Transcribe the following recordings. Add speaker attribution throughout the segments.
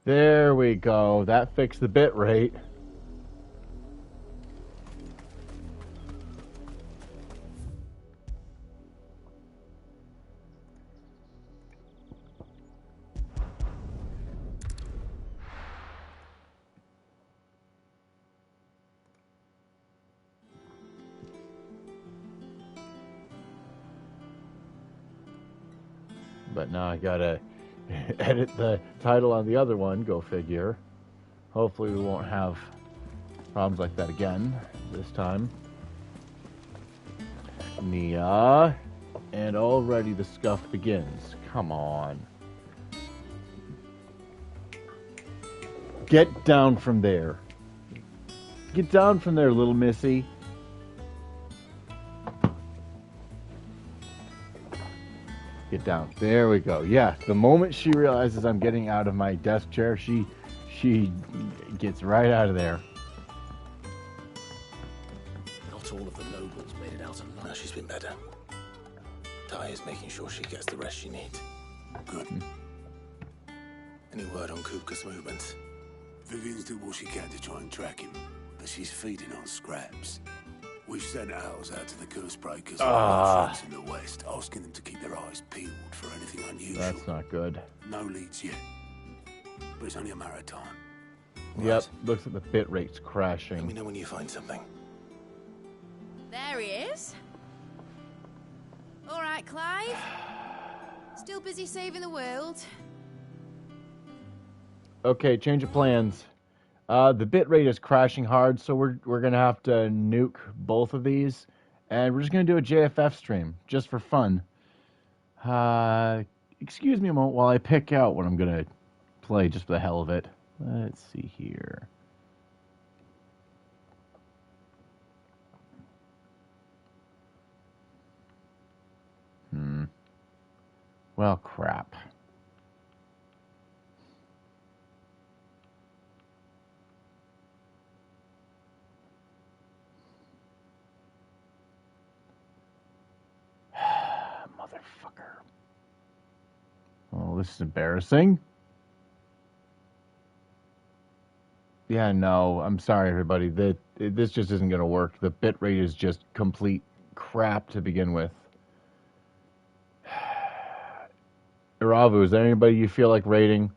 Speaker 1: There we go. That fixed the bit rate. But now I gotta edit the title on the other one, go figure. Hopefully we won't have problems like that again this time. Nia, and already the scuff begins. Come on. Get down from there. Get down from there, little missy. Get down. There we go. Yeah, the moment she realizes I'm getting out of my desk chair, she gets right out of there.
Speaker 2: Not all of the nobles made it out alive. Now she's been better. Ty is making sure she gets the rest she needs.
Speaker 3: Good.
Speaker 2: Any word on Kupka's movements?
Speaker 3: Vivian's did what she can to try and track him, but she's feeding on scraps. We've sent ours out to the curse breakers in the west, asking them to keep their eyes peeled for anything unusual.
Speaker 1: That's not good.
Speaker 3: No leads yet, but it's only a matter of time.
Speaker 1: Yep, right. Looks like the bit rate's crashing.
Speaker 2: Let me know when you find something.
Speaker 4: There he is. All right, Clive. Still busy saving the world.
Speaker 1: Okay, change of plans. The bit rate is crashing hard, so we're gonna have to nuke both of these, and we're just gonna do a JFF stream just for fun. Excuse me a moment while I pick out what I'm gonna play just for the hell of it. Let's see here. Well, crap. Motherfucker. Oh, this is embarrassing. Yeah, no, I'm sorry, everybody. This just isn't going to work. The bit rate is just complete crap to begin with. Iravu, is there anybody you feel like raiding?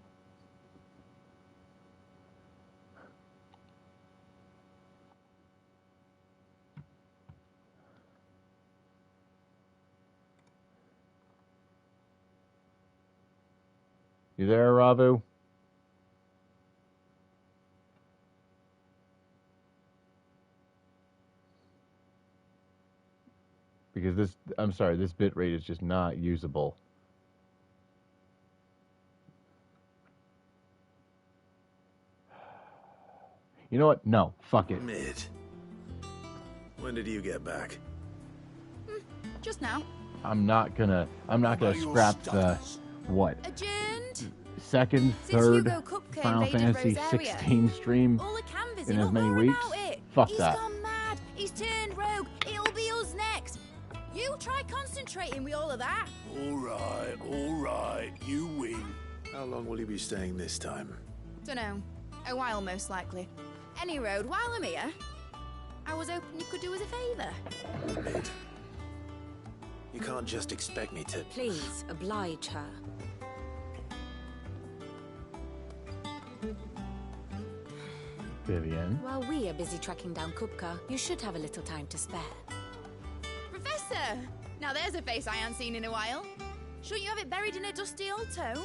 Speaker 1: You there, Iravu? Because this, I'm sorry, this bit rate is just not usable. You know what? No, fuck it.
Speaker 2: Mid. When did you get back?
Speaker 4: Just now.
Speaker 1: I'm not gonna scrap the what?
Speaker 4: Adjourned.
Speaker 1: Second, third Final Fantasy 16 stream in as many weeks. Fuck that.
Speaker 4: He's gone mad. He's turned rogue. It'll be us next. You try concentrating with all of that.
Speaker 3: All right. You win.
Speaker 2: How long will you be staying this time?
Speaker 4: Dunno. A while, most likely. Any road, while I'm here, I was hoping you could do us a favour.
Speaker 2: Mid. You can't just expect me to...
Speaker 5: Please, oblige her.
Speaker 1: Vivian.
Speaker 5: While we are busy tracking down Kupka, you should have a little time to spare.
Speaker 4: Professor! Now there's a face I ain't seen in a while. Shouldn't you have it buried in a dusty old tome?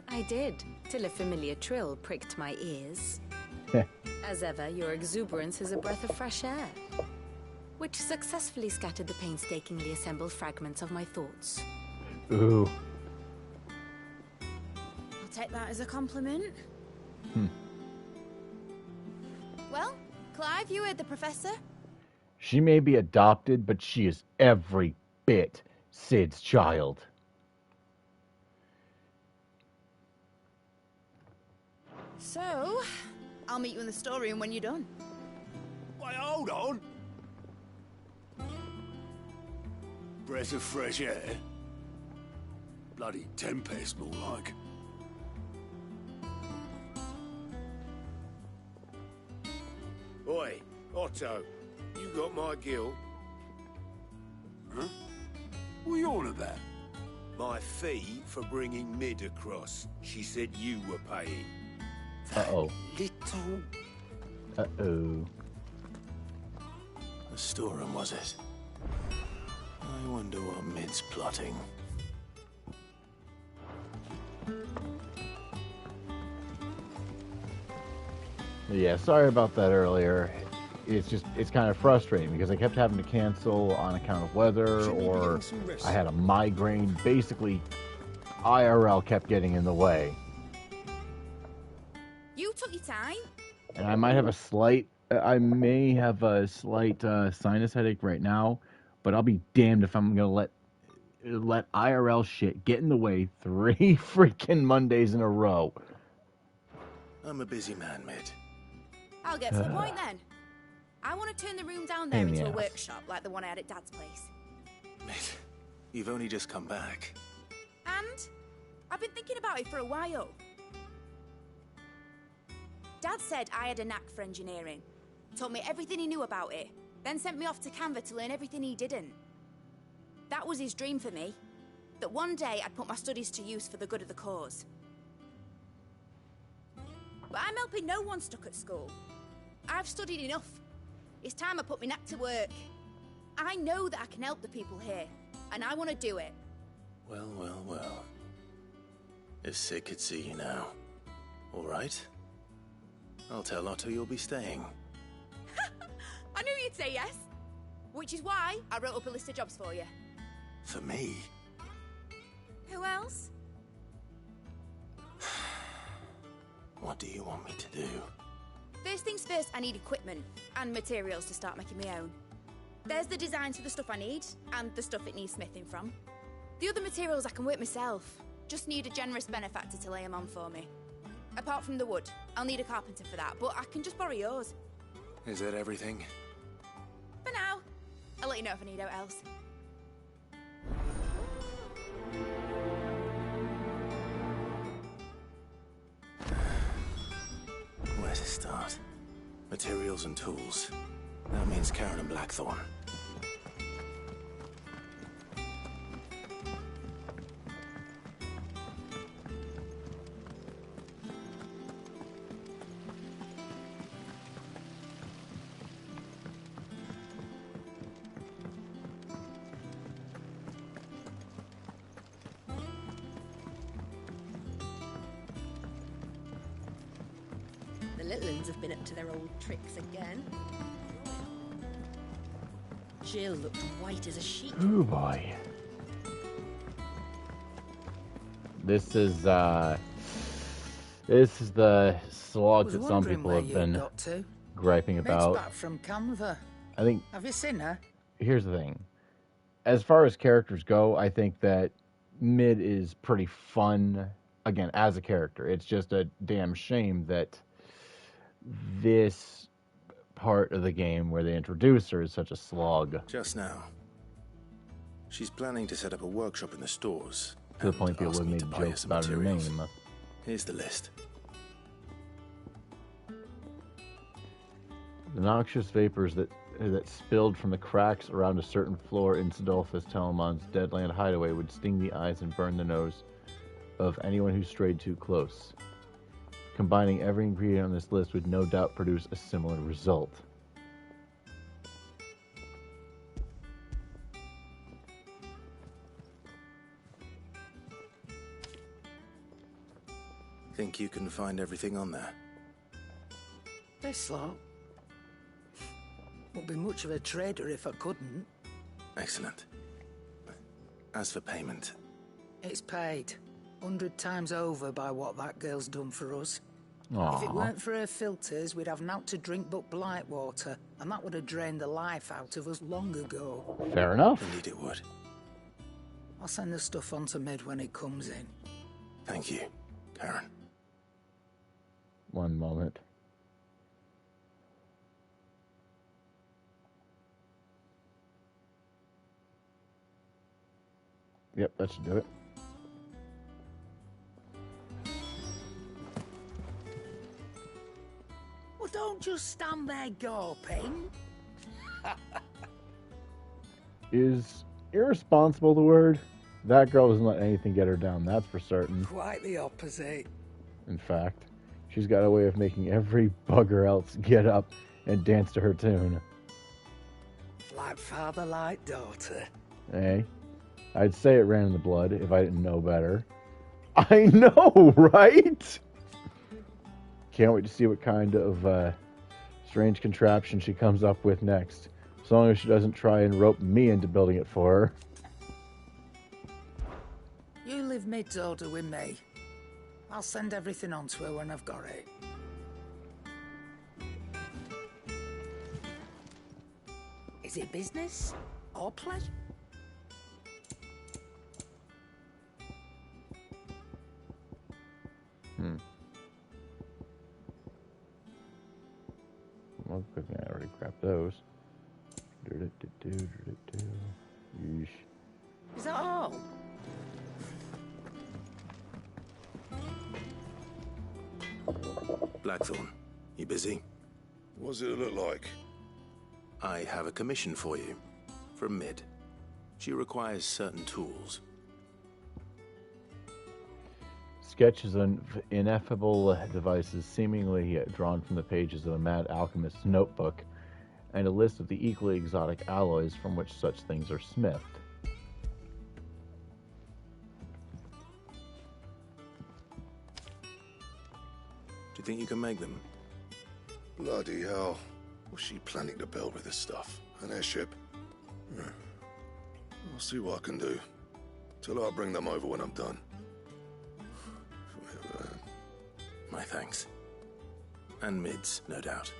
Speaker 5: I did, till a familiar trill pricked my ears. As ever, your exuberance is a breath of fresh air, which successfully scattered the painstakingly assembled fragments of my thoughts.
Speaker 1: Ooh.
Speaker 4: I'll take that as a compliment. Well, Clive, you heard the professor.
Speaker 1: She may be adopted, but she is every bit Sid's child.
Speaker 4: So, I'll meet you in the storeroom when you're done.
Speaker 3: Wait, hold on. Breath of fresh air. Bloody tempest, more like. Otto, you got my gill. Huh? What are you on about? My fee for bringing Mid across. She said you were paying.
Speaker 1: Uh-oh.
Speaker 3: Little...
Speaker 1: Uh-oh.
Speaker 2: The storeroom, was it? I wonder what Mid's plotting.
Speaker 1: Yeah, sorry about that earlier. It's kind of frustrating because I kept having to cancel on account of weather, or I had a migraine. Basically, IRL kept getting in the way.
Speaker 4: You took your time.
Speaker 1: And I may have a slight sinus headache right now, but I'll be damned if I'm gonna let IRL shit get in the way 3 freaking Mondays in a row.
Speaker 2: I'm a busy man, Mid.
Speaker 4: I'll get to the point then. I want to turn the room down there into a
Speaker 1: Yes.
Speaker 4: workshop like the one I had at Dad's place.
Speaker 2: Mid, you've only just come back.
Speaker 4: And I've been thinking about it for a while. Dad said I had a knack for engineering, told me everything he knew about it, then sent me off to Canva to learn everything he didn't. That was his dream for me, that one day I'd put my studies to use for the good of the cause. But I'm helping no one stuck at school. I've studied enough. It's time I put my knack to work. I know that I can help the people here, and I want to do it.
Speaker 2: Well, well, well. If Sid could see you now. All right. I'll tell Otto you'll be staying.
Speaker 4: I knew you'd say yes. Which is why I wrote up a list of jobs for you.
Speaker 2: For me?
Speaker 4: Who else?
Speaker 2: What do you want me to do?
Speaker 4: First things first, I need equipment and materials to start making my own. There's the designs for the stuff I need and the stuff it needs smithing from. The other materials I can work myself. Just need a generous benefactor to lay them on for me. Apart from the wood, I'll need a carpenter for that, but I can just borrow yours.
Speaker 2: Is that everything?
Speaker 4: For now. I'll let you know if I need out else.
Speaker 2: Where to start? Materials and tools. That means Karen and Blackthorn.
Speaker 6: The little ones have been up to their old tricks again. Jill looked white as a sheet.
Speaker 1: Oh boy. This is the slog that some people have been griping about.
Speaker 7: Back from Canva.
Speaker 1: I think.
Speaker 7: Have you seen her?
Speaker 1: Here's the thing. As far as characters go, I think that Mid is pretty fun. Again, as a character, it's just a damn shame that this part of the game where they introduce her is such a slog.
Speaker 2: Just now. She's planning to set up a workshop in the stores.
Speaker 1: To the point people
Speaker 2: asked
Speaker 1: have
Speaker 2: me
Speaker 1: made
Speaker 2: to buy her
Speaker 1: jokes
Speaker 2: some
Speaker 1: about her
Speaker 2: materials.
Speaker 1: name.
Speaker 2: Here's the list.
Speaker 1: The noxious vapors that spilled from the cracks around a certain floor in Sidolphus Telemon's Deadland hideaway would sting the eyes and burn the nose of anyone who strayed too close. Combining every ingredient on this list would no doubt produce a similar result.
Speaker 2: Think you can find everything on there?
Speaker 7: This lot. Wouldn't be much of a trader if I couldn't.
Speaker 2: Excellent. As for payment,
Speaker 7: It's paid 100 times over by what that girl's done for us.
Speaker 1: Aww.
Speaker 7: If it weren't for her filters, we'd have naught to drink but blight water, and that would have drained the life out of us long ago.
Speaker 1: Fair enough.
Speaker 2: indeed it would.
Speaker 7: I'll send the stuff on to Mid when it comes in.
Speaker 2: Thank you, Karen.
Speaker 1: One moment. Yep, that should do it.
Speaker 7: Well, don't just stand there gawping.
Speaker 1: Is irresponsible the word? That girl doesn't let anything get her down, that's for certain.
Speaker 7: Quite the opposite.
Speaker 1: In fact, she's got a way of making every bugger else get up and dance to her tune.
Speaker 7: Like father, like daughter.
Speaker 1: Eh? I'd say it ran in the blood if I didn't know better. I know, right? Can't wait to see what kind of strange contraption she comes up with next. As long as she doesn't try and rope me into building it for her.
Speaker 7: You leave Mid's order with me. I'll send everything on to her when I've got it. Is it business or pleasure?
Speaker 1: Well, good thing I already grabbed those. Yeesh.
Speaker 7: Is that all?
Speaker 2: Blackthorn, you busy?
Speaker 3: What does it look like?
Speaker 2: I have a commission for you. From Mid. She requires certain tools.
Speaker 1: Sketches of ineffable devices seemingly drawn from the pages of a mad alchemist's notebook, and a list of the equally exotic alloys from which such things are smithed.
Speaker 2: Do you think you can make them?
Speaker 3: Bloody hell. What's she planning to build with this stuff? An airship? I'll see what I can do. Tell her I'll bring them over when I'm done.
Speaker 2: My thanks. And Mid's, no doubt.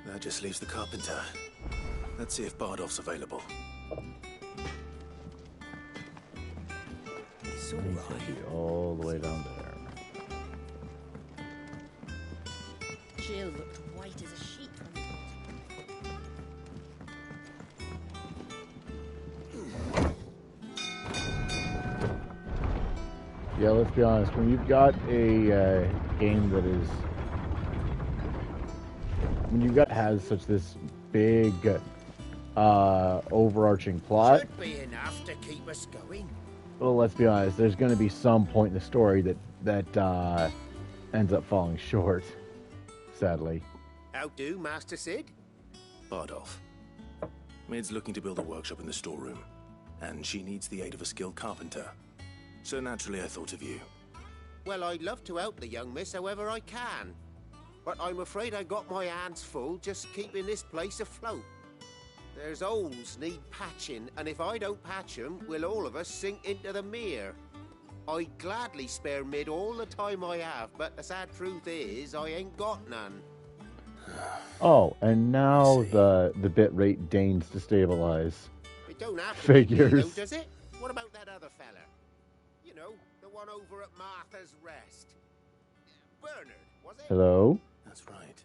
Speaker 2: That just leaves the carpenter. Let's see if Bardolph's available.
Speaker 7: It's
Speaker 1: He's gonna be all the way down there.
Speaker 6: Jill looked white as a sheet when
Speaker 1: Yeah, let's be honest. When you've got a game that is, when you've got has such this big, overarching plot.
Speaker 8: Should be enough to keep us going.
Speaker 1: Well, let's be honest. There's going to be some point in the story that ends up falling short. Sadly.
Speaker 8: How do, Master Sid?
Speaker 2: Bardolph. Mid's looking to build a workshop in the storeroom, and she needs the aid of a skilled carpenter. So naturally I thought of you.
Speaker 8: Well, I'd love to help the young miss however I can. But I'm afraid I got my hands full just keeping this place afloat. There's holes need patching, and if I don't patch them, will all of us sink into the mere. I'd gladly spare Mid all the time I have, but the sad truth is, I ain't got none.
Speaker 1: Oh, and now the bit rate deigns to stabilize.
Speaker 8: It don't have to
Speaker 1: Figures.
Speaker 8: be me, though, does it? What about that other fella? You know, the one over at Martha's Rest. Bernard, was it?
Speaker 1: Hello?
Speaker 2: That's right.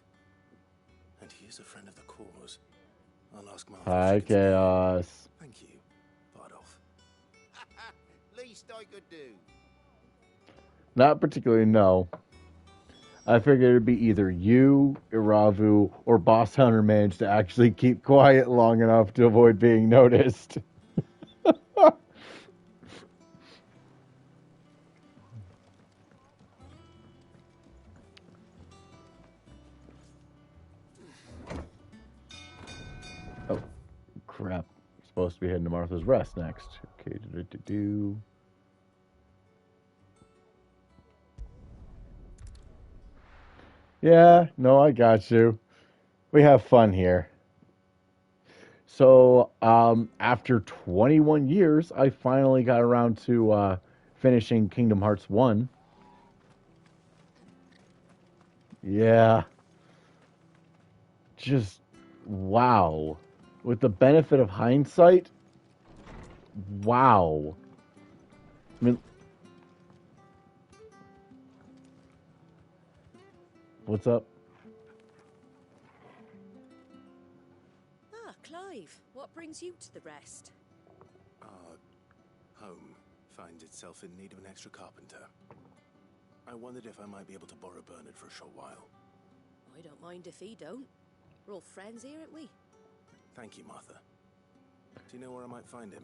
Speaker 2: And he is a friend of the cause. I'll ask Martha.
Speaker 1: Hi, Chaos.
Speaker 2: Thank you, Bardolph.
Speaker 8: Least I could do.
Speaker 1: Not particularly, no. I figured it'd be either you, Iravu, or Boss Hunter managed to actually keep quiet long enough to avoid being noticed. Oh, crap. Supposed to be heading to Martha's Rest next. Okay, do. Yeah, no, I got you. We have fun here. So, after 21 years, I finally got around to finishing Kingdom Hearts 1. Yeah. Just, wow. With the benefit of hindsight, wow. I mean, what's up?
Speaker 6: Ah, Clive, what brings you to the rest?
Speaker 2: Our home finds itself in need of an extra carpenter. I wondered if I might be able to borrow Bernard for a short while.
Speaker 6: I don't mind if he don't. We're all friends here, aren't we?
Speaker 2: Thank you, Martha. Do you know where I might find him?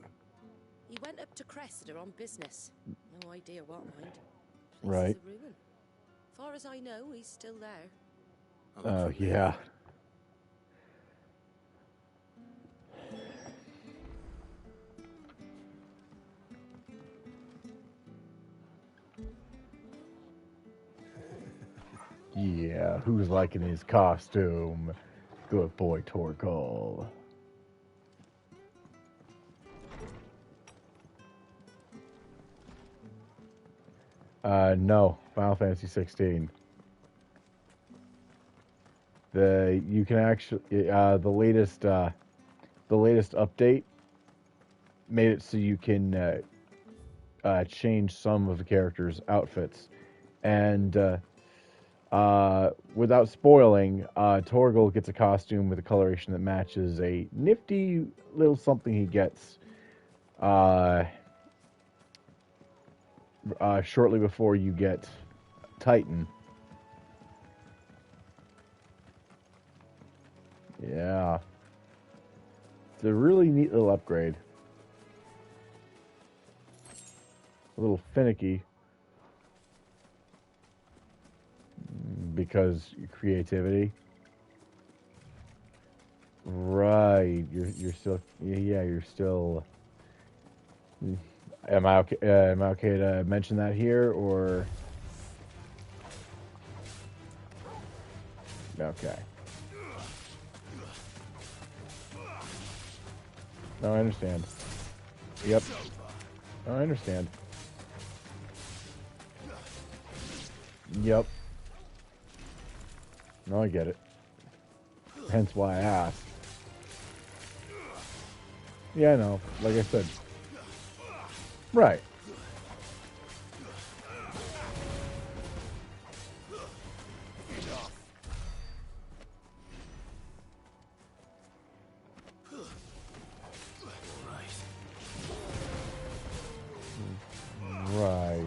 Speaker 6: He went up to Cressida on business. No idea what, mind. Place
Speaker 1: Right.
Speaker 6: is a ruin. Far as I know, he's still there.
Speaker 1: Oh, yeah. Yeah, who's liking his costume? Good boy, Torgal. No, Final Fantasy 16. You can actually the latest update made it so you can change some of the characters' outfits, and without spoiling, Torgal gets a costume with a coloration that matches a nifty little something he gets shortly before you get Titan. Yeah. It's a really neat little upgrade. A little finicky. Because creativity. Right. You're still, yeah, you're still. Am I okay to mention that here, or? Okay. No, I understand. Yep. No, I understand. Yep. No, I get it. Hence why I asked. Yeah, I know. Like I said. Right. Right.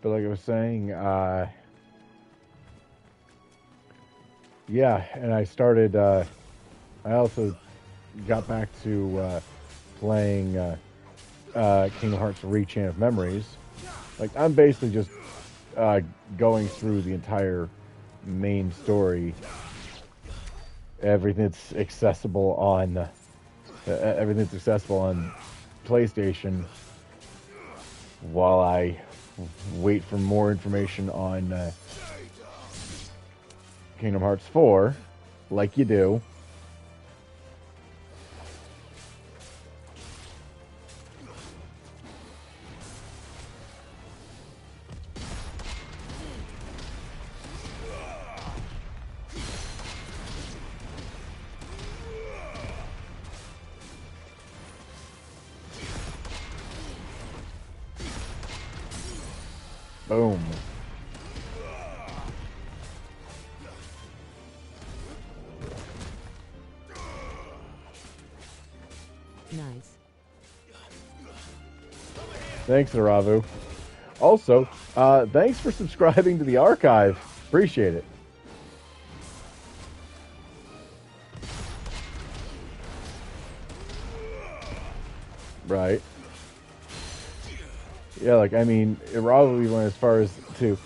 Speaker 1: But like I was saying, yeah, and I started, I also got back to playing Kingdom Hearts Re-Chain of Memories. Like, I'm basically just going through the entire main story. Everything that's accessible on PlayStation, while I wait for more information on Kingdom Hearts 4, like you do. Boom.
Speaker 9: Nice.
Speaker 1: Thanks, Aravu. Also, thanks for subscribing to the archive. Appreciate it. Right. Yeah, like, I mean, Aravu went as far as to...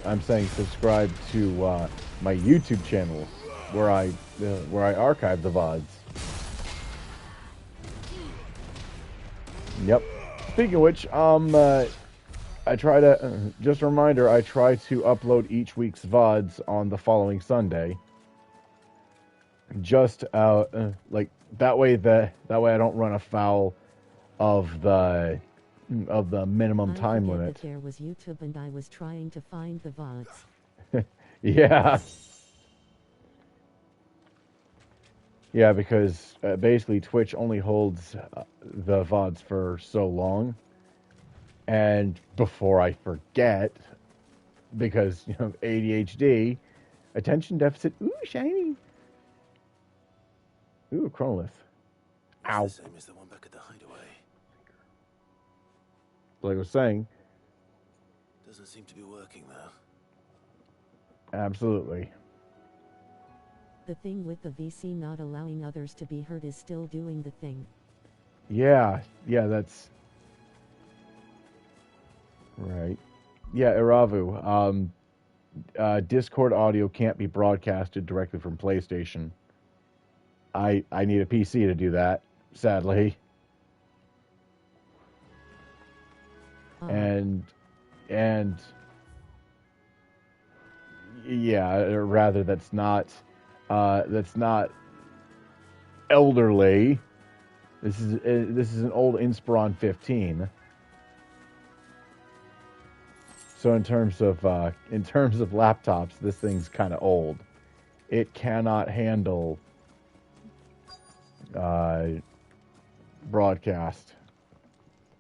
Speaker 1: I'm saying subscribe to my YouTube channel, where I archive the VODs. Yep. Speaking of which, I try to, just a reminder, I try to upload each week's VODs on the following Sunday. Just, like, that way I don't run afoul of the minimum time limit.
Speaker 9: There was YouTube and I was trying to find the VODs.
Speaker 1: Yeah. Yeah, because basically Twitch only holds the VODs for so long. And before I forget, because, you know, ADHD, attention deficit, ooh, shiny. Ooh, chronolith. Ow.
Speaker 2: It's the same as the one back at the hideaway.
Speaker 1: Like I was saying.
Speaker 2: Doesn't seem to be working, though.
Speaker 1: Absolutely.
Speaker 9: The thing with the VC not allowing others to be heard is still doing the thing.
Speaker 1: Yeah, that's... Right. Yeah, Iravu. Discord audio can't be broadcasted directly from PlayStation. I need a PC to do that, sadly. And yeah, or rather that's not elderly. This is an old Inspiron 15. So in terms of laptops, this thing's kind of old. It cannot handle broadcast.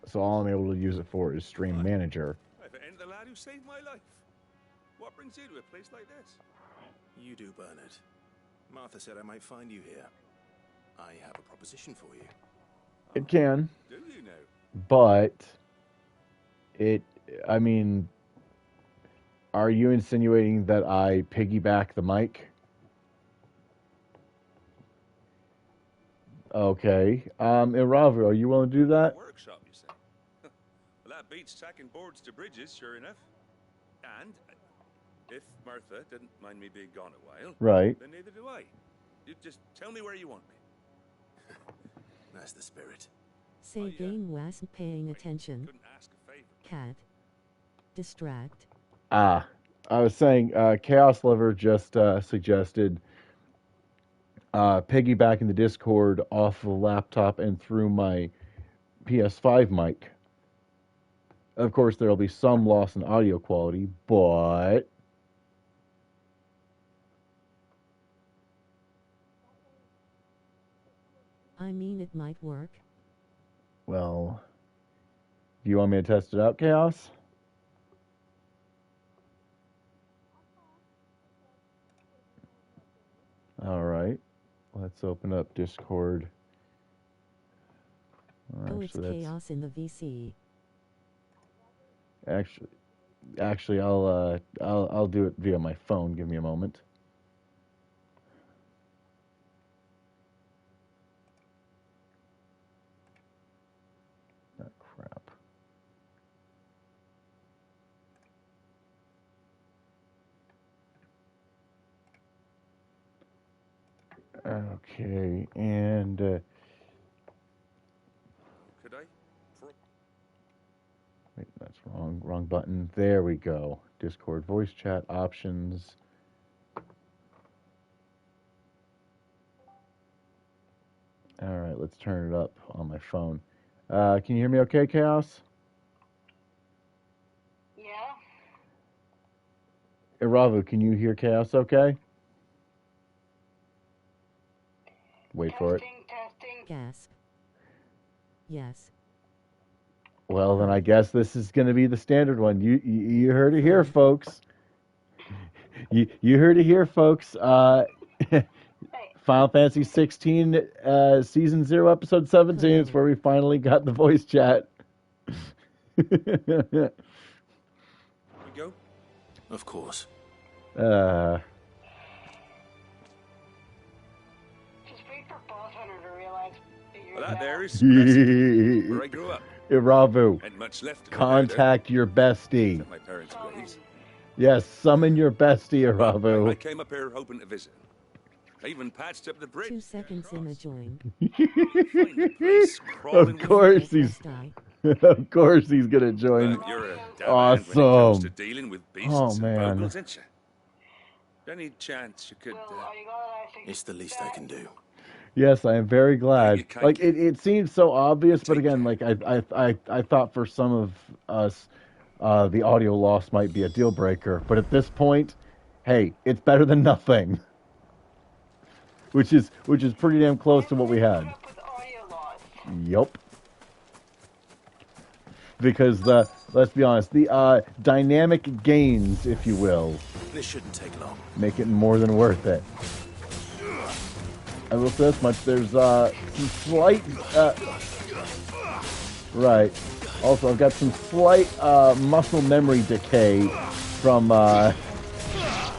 Speaker 1: So all I'm able to use it for is Stream Manager.
Speaker 10: I've aimed the lad who saved my life. What brings you to a place like this?
Speaker 2: You do, Bernard. Martha said I might find you here. I have a proposition for you.
Speaker 1: It can.
Speaker 10: Do you know?
Speaker 1: But I mean, are you insinuating that I piggyback the mic? Okay. Iravu, are you willing to do that?
Speaker 10: Workshop, you say? Well, that beats tacking boards to bridges, sure enough. And if Martha didn't mind me being gone a while,
Speaker 1: right,
Speaker 10: then neither do I. You just tell me where you want me.
Speaker 2: That's the spirit.
Speaker 9: Say Game wasn't paying attention.
Speaker 10: Couldn't ask a favor.
Speaker 9: Cat. Distract.
Speaker 1: I was saying, Chaos Lover just suggested piggybacking the Discord off the laptop and through my PS5 mic. Of course, there'll be some loss in audio quality, but
Speaker 9: I mean, it might work.
Speaker 1: well, do you want me to test it out, Chaos? All right. Let's open up Discord.
Speaker 9: Oh, it's chaos in the VC.
Speaker 1: Actually, I'll do it via my phone. Give me a moment. Oh, crap. Okay, and
Speaker 10: Could I?
Speaker 1: wait, that's wrong button. There we go. Discord voice chat options. All right, let's turn it up on my phone. Can you hear me okay, Chaos?
Speaker 11: Yeah.
Speaker 1: Iravu, can you hear Chaos okay? Wait for it.
Speaker 11: Testing.
Speaker 9: Gasp. Yes.
Speaker 1: Well, then I guess this is going to be the standard one. You heard it here, folks. You heard it here, folks. Final Fantasy 16, Season 0, Episode 17 is where we finally got the voice chat.
Speaker 10: We go?
Speaker 2: Of course.
Speaker 11: Just wait for Boss Hunter to realize
Speaker 10: Well, that there is Crescent, where I grew up.
Speaker 1: Iravu,
Speaker 10: And much left to
Speaker 1: contact your bestie.
Speaker 10: at my parents' graves.
Speaker 1: Yes, summon your bestie, Iravu.
Speaker 10: I came up here hoping to visit. I even patched up the bridge.
Speaker 9: 2 seconds in a join.
Speaker 1: Of course he's gonna join.
Speaker 10: But you're a damn
Speaker 1: Awesome.
Speaker 10: man when it comes to dealing with beasts
Speaker 1: Oh,
Speaker 10: and
Speaker 1: man.
Speaker 10: bogles, ain't you? Any chance you could?
Speaker 2: It's the least I can do.
Speaker 1: Yes, I am very glad.
Speaker 10: can't
Speaker 1: Like it seems so obvious, but again, like I thought for some of us, the audio loss might be a deal breaker. But at this point, hey, it's better than nothing. Which is pretty damn close to what we had. Yup. Because let's be honest, the dynamic gains, if you will,
Speaker 2: This shouldn't take long.
Speaker 1: make it more than worth it. I will say this much, there's some slight... right. Also, I've got some slight muscle memory decay from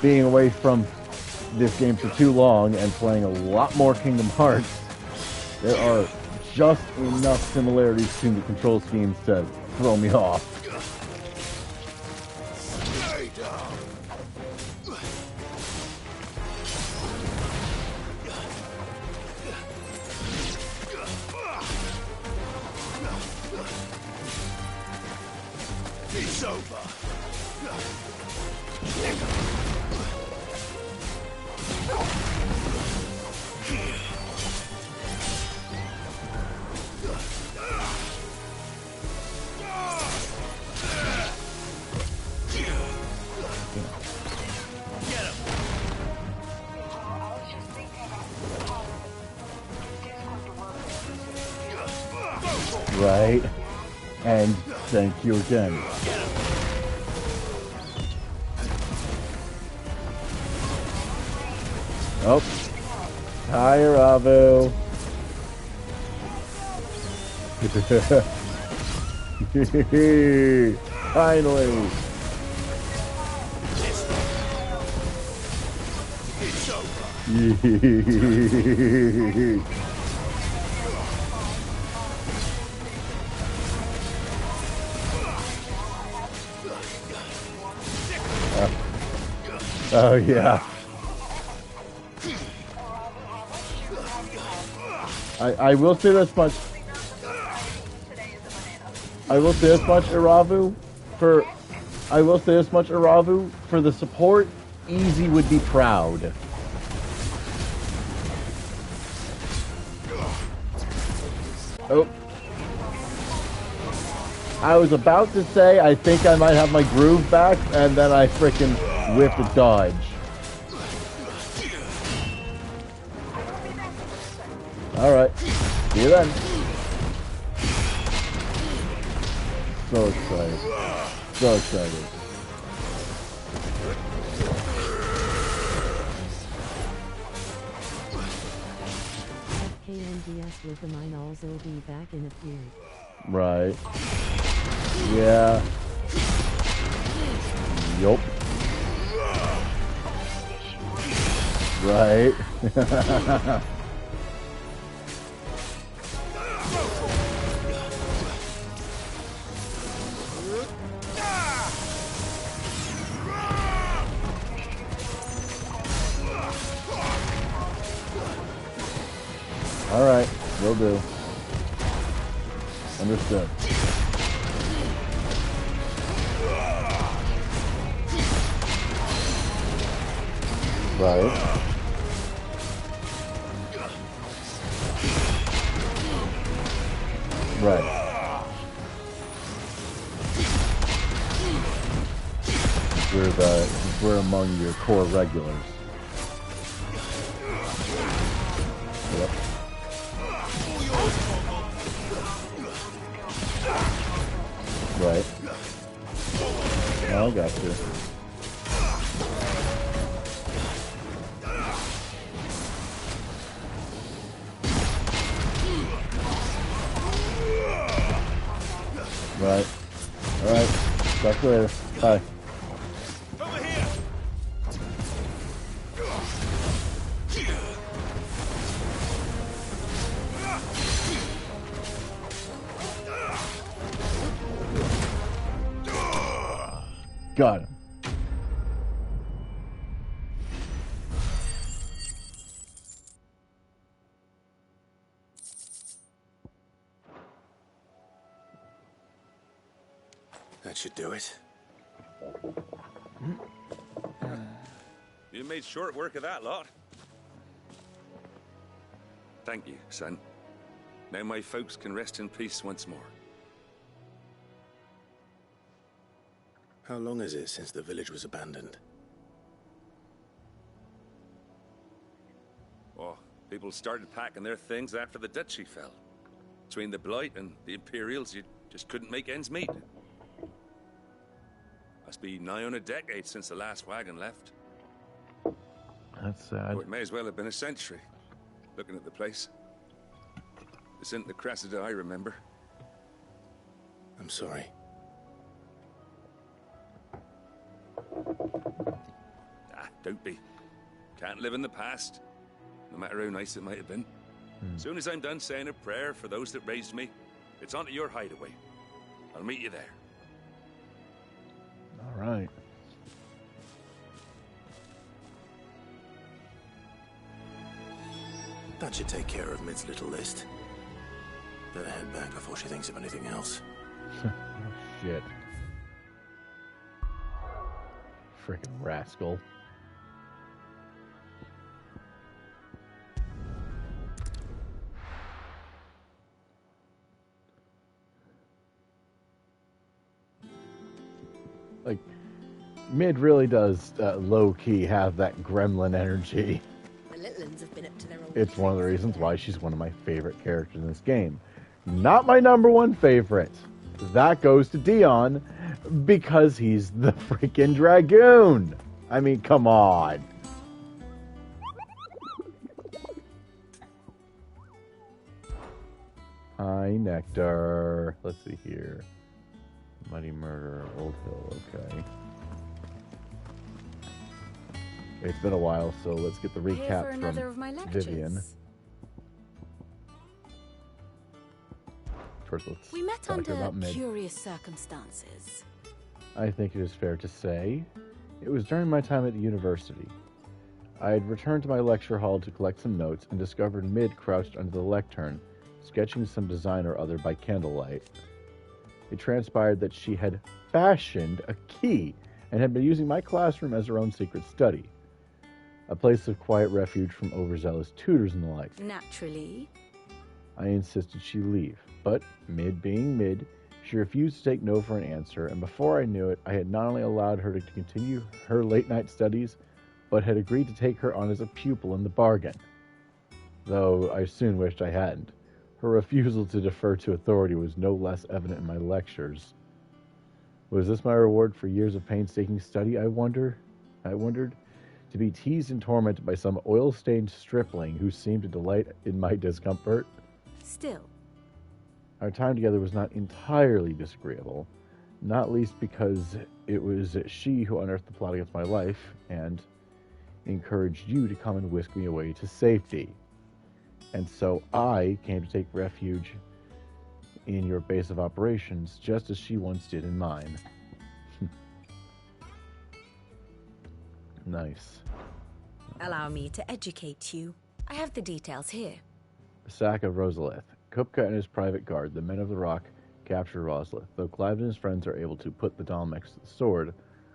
Speaker 1: being away from this game for too long and playing a lot more Kingdom Hearts. There are just enough similarities between the control schemes to throw me off.
Speaker 3: It's over.
Speaker 1: Right. And thank you again. Oh. Hi, Ravu. Finally.
Speaker 3: It's over.
Speaker 1: Oh, yeah. I will say this much. I will say this much, Iravu. I will say this much, Iravu. For the support, Easy would be proud. Oh. I was about to say I think I might have my groove back, and then I frickin' whipped a dodge. Alright. See you then. So excited. So excited.
Speaker 9: KNDS with the mine also be back in a few.
Speaker 1: Right. Yeah. Yup. Right. Alright, will do. Understood. Right. Right. We're among your core regulars. Yep. Right. I got you. Right. Alright. Talk to you later. Bye.
Speaker 10: Over here!
Speaker 1: Got him.
Speaker 2: That should do it.
Speaker 10: You made short work of that lot. Thank you, son. Now my folks can rest in peace once more.
Speaker 2: How long is it since the village was abandoned?
Speaker 10: Oh, people started packing their things after the duchy fell. Between the Blight and the Imperials, you just couldn't make ends meet. Must be nigh on a decade since the last wagon left.
Speaker 1: That's sad.
Speaker 10: Oh, it may as well have been a century, looking at the place. This isn't the Cressida I remember.
Speaker 2: I'm sorry.
Speaker 10: Ah, don't be. Can't live in the past, no matter how nice it might have been. As soon as I'm done saying a prayer for those that raised me, it's on to your hideaway. I'll meet you there.
Speaker 1: All right.
Speaker 2: That should take care of Mid's little list. Better head back before she thinks of anything else.
Speaker 1: Oh, shit. Frickin' rascal. Like, Mid really does low-key have that gremlin energy.
Speaker 6: The little ones have been up to their old
Speaker 1: It's one of the reasons why she's one of my favorite characters in this game. Not my number one favorite. That goes to Dion because he's the freaking Dragoon. I mean, come on. Hi, Nectar. Let's see here. Muddy Murder, Old Hill, okay. It's been a while, so let's get the recap from Vivian. First, let's
Speaker 5: we met
Speaker 1: talk about
Speaker 5: under
Speaker 1: Mid.
Speaker 5: curious circumstances.
Speaker 1: I think it is fair to say it was during my time at the university. I had returned to my lecture hall to collect some notes and discovered Mid crouched under the lectern, sketching some design or other by candlelight. It transpired that she had fashioned a key and had been using my classroom as her own secret study, a place of quiet refuge from overzealous tutors and the like.
Speaker 5: Naturally.
Speaker 1: I insisted she leave, but Mid being Mid, she refused to take no for an answer, and before I knew it, I had not only allowed her to continue her late-night studies, but had agreed to take her on as a pupil in the bargain. Though I soon wished I hadn't. Her refusal to defer to authority was no less evident in my lectures. Was this my reward for years of painstaking study, I wondered? To be teased and tormented by some oil-stained stripling who seemed to delight in my discomfort?
Speaker 5: Still.
Speaker 1: Our time together was not entirely disagreeable, not least because it was she who unearthed the plot against my life and encouraged you to come and whisk me away to safety. And so I came to take refuge in your base of operations, just as she once did in mine. Nice.
Speaker 5: Allow me to educate you. I have the details here.
Speaker 1: The sack of Rosalith. Kupka and his private guard, the Men of the Rock, captured Rosalith. Though Clive and his friends are able to put the Dalmex to the sword,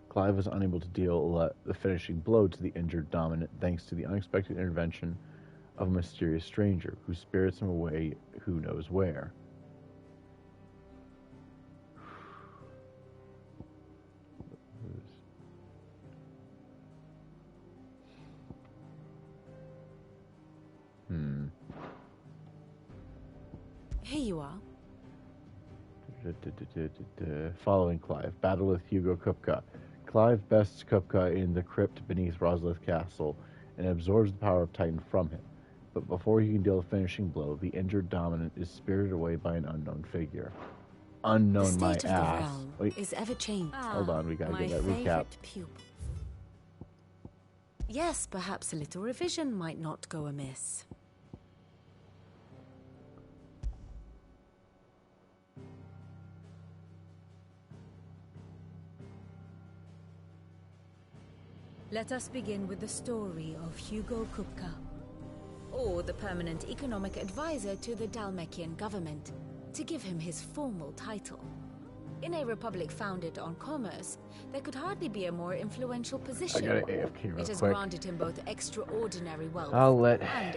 Speaker 1: Clive was unable to deal the finishing blow to the injured Dominant thanks to the unexpected intervention of a mysterious stranger who spirits him away who knows where.
Speaker 5: Here you are.
Speaker 1: Following Clive, battle with Hugo Kupka. Clive bests Kupka in the crypt beneath Rosalith Castle and absorbs the power of Titan from him. But before he can deal a finishing blow, the injured Dominant is spirited away by an unknown figure. Unknown, my ass.
Speaker 5: The state of the realm is ever changing.
Speaker 1: Hold on, we gotta get that recap.
Speaker 5: Pupil. Yes, perhaps a little revision might not go amiss. Let us begin with the story of Hugo Kupka, or the permanent economic advisor to the Dalmekian government, to give him his formal title. In a republic founded on commerce, there could hardly be a more influential position.
Speaker 1: I gotta AFK real
Speaker 5: It has
Speaker 1: quick.
Speaker 5: granted him both extraordinary wealth and
Speaker 1: I'll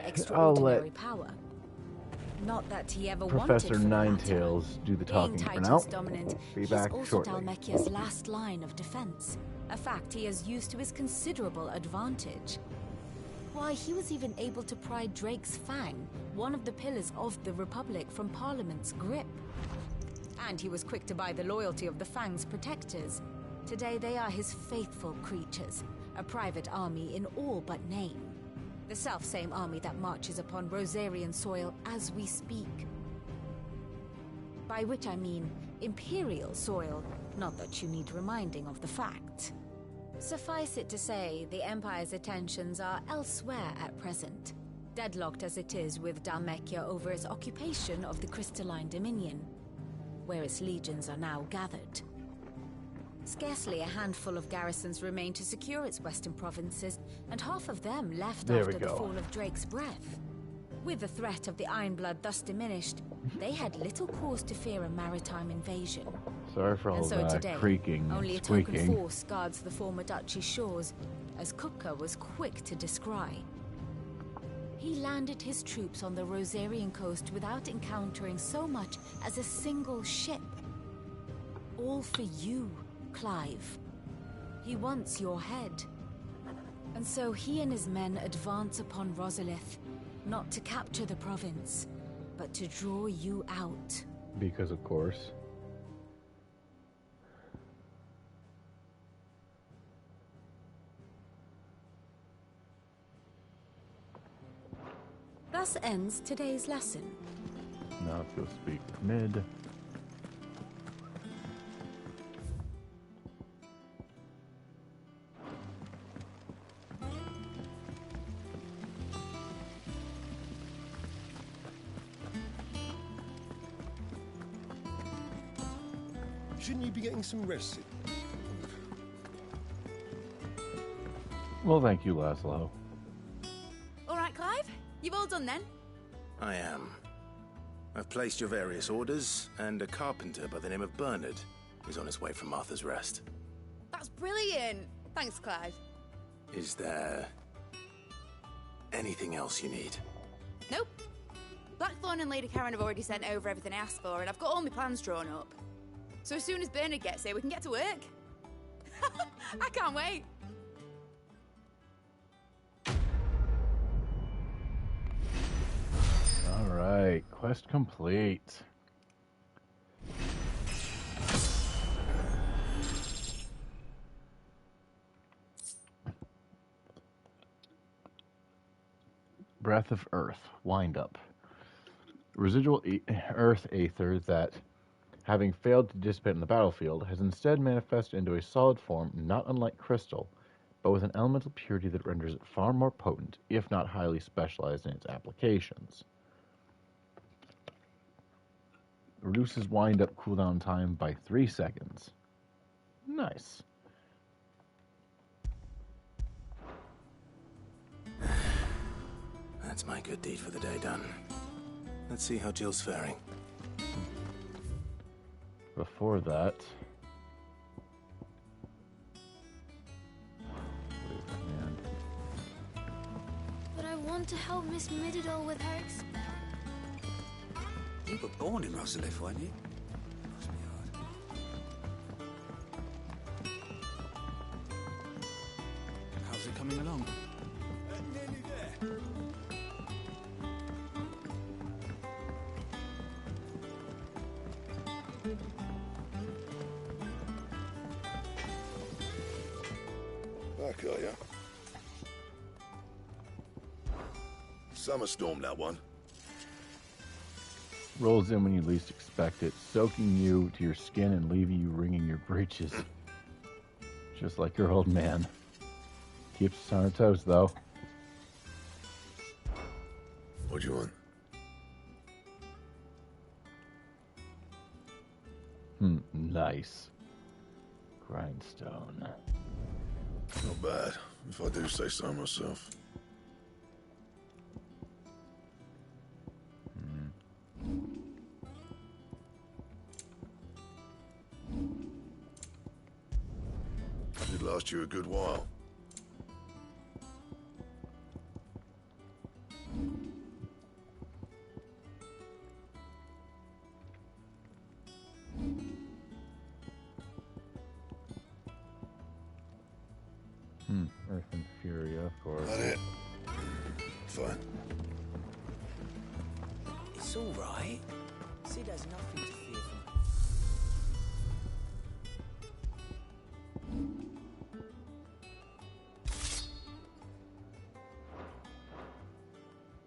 Speaker 5: extraordinary
Speaker 1: let
Speaker 5: power. Not that he ever
Speaker 1: Professor
Speaker 5: wanted for that.
Speaker 1: Ninetails do the talking
Speaker 5: Being
Speaker 1: for now.
Speaker 5: Titan's dominant,
Speaker 1: Be
Speaker 5: he's
Speaker 1: back
Speaker 5: also
Speaker 1: shortly.
Speaker 5: Dalmekia's last line of defense, a fact he has used to his considerable advantage. Why, he was even able to pry Drake's Fang, one of the pillars of the Republic, from Parliament's grip. And he was quick to buy the loyalty of the Fang's protectors. Today they are his faithful creatures, a private army in all but name. The self-same army that marches upon Rosarian soil as we speak. By which I mean Imperial soil, not that you need reminding of the fact. Suffice it to say, the Empire's attentions are elsewhere at present, deadlocked as it is with Dhalmekia over its occupation of the Crystalline Dominion, where its legions are now gathered. Scarcely a handful of garrisons remain to secure its western provinces, and half of them left after the fall of Drake's breath. With the threat of the Ironblood thus diminished, they had little cause to fear a maritime invasion.
Speaker 1: Sorry for all that
Speaker 5: today,
Speaker 1: creaking
Speaker 5: only
Speaker 1: and
Speaker 5: a token
Speaker 1: squeaking.
Speaker 5: force guards the former duchy's shores, as Kupka was quick to descry. He landed his troops on the Rosarian coast without encountering so much as a single ship. All for you, Clive. He wants your head. And so he and his men advance upon Rosalith, not to capture the province, but to draw you out.
Speaker 1: Because of course.
Speaker 5: Thus ends today's lesson.
Speaker 1: Now let's go speak with Mid.
Speaker 12: Shouldn't you be getting some rest?
Speaker 1: Well, thank you, Laszlo.
Speaker 4: All right, Clive? You've all done then?
Speaker 2: I am. I've placed your various orders, and a carpenter by the name of Bernard is on his way from Martha's Rest.
Speaker 4: That's brilliant. Thanks, Clive.
Speaker 2: Is there anything else you need?
Speaker 4: Nope. Blackthorn and Lady Karen have already sent over everything I asked for, and I've got all my plans drawn up. So as soon as Bernard gets here, we can get to work. I can't wait.
Speaker 1: All right, quest complete. Breath of Earth, wind up. Residual earth aether that, having failed to dissipate on the battlefield, has instead manifested into a solid form not unlike crystal, but with an elemental purity that renders it far more potent, if not highly specialized in its applications. Reduces wind-up cooldown time by 3 seconds. Nice.
Speaker 2: That's my good deed for the day done. Let's see how Jill's faring.
Speaker 1: Before that...
Speaker 13: But I want to help Miss Mididol with her experiment.
Speaker 14: You were born in Rosalith, weren't you? Must be hard. How's it coming along?
Speaker 12: Nearly there.
Speaker 15: Back, are ya? Summer storm, that one.
Speaker 1: Rolls in when you least expect it, soaking you to your skin and leaving you wringing your breeches. Just like your old man. Keeps us on our toes, though.
Speaker 15: What do you want?
Speaker 1: Nice. Grindstone.
Speaker 15: Not bad, if I do say so myself. Did last you a good while.
Speaker 1: Earth and Fury, of course.
Speaker 15: That it? Fine.
Speaker 14: It's all right. Sid has nothing to fear from.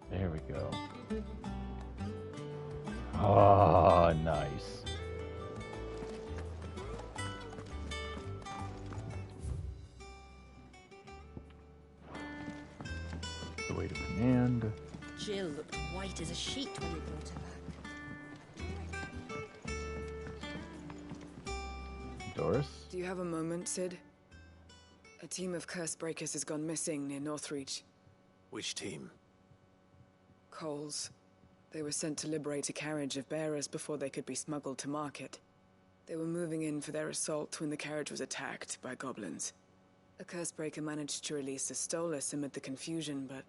Speaker 1: There we go. Oh, nice. The way to command.
Speaker 6: Jill looked white as a sheet when you brought her back.
Speaker 1: Doris?
Speaker 16: Do you have a moment, Sid? A team of curse breakers has gone missing near Northreach.
Speaker 2: Which team?
Speaker 16: Coles. They were sent to liberate a carriage of bearers before they could be smuggled to market. They were moving in for their assault when the carriage was attacked by goblins. A curse breaker managed to release a Stolas amid the confusion, but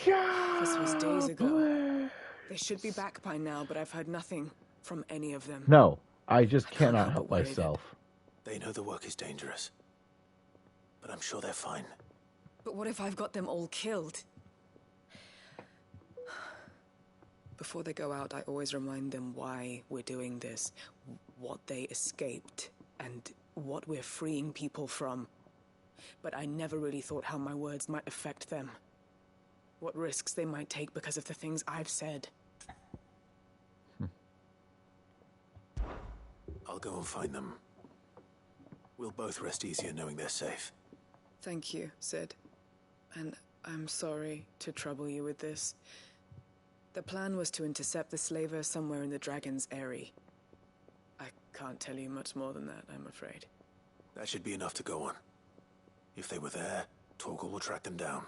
Speaker 16: this was days ago. They should be back by now, but I've heard nothing from any of them.
Speaker 1: No, I just cannot help myself.
Speaker 2: They know the work is dangerous, but I'm sure they're fine.
Speaker 16: But what if I've got them all killed? Before they go out, I always remind them why we're doing this, what they escaped, and what we're freeing people from. But I never really thought how my words might affect them. What risks they might take because of the things I've said.
Speaker 2: I'll go and find them. We'll both rest easier knowing they're safe.
Speaker 16: Thank you, Sid. And I'm sorry to trouble you with this. The plan was to intercept the slaver somewhere in the Dragon's Eyrie. I can't tell you much more than that, I'm afraid.
Speaker 2: That should be enough to go on. If they were there, Torgal will track them down.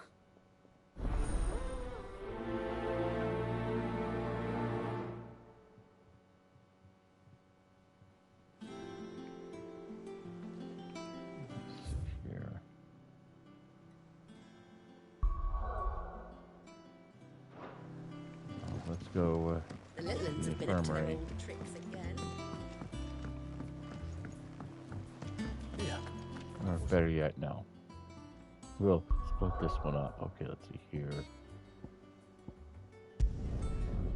Speaker 1: Let's go
Speaker 6: The little ones have been up to their old tricks again.
Speaker 2: Yeah.
Speaker 1: Or better yet, no. We'll split this one up. Okay, let's see here.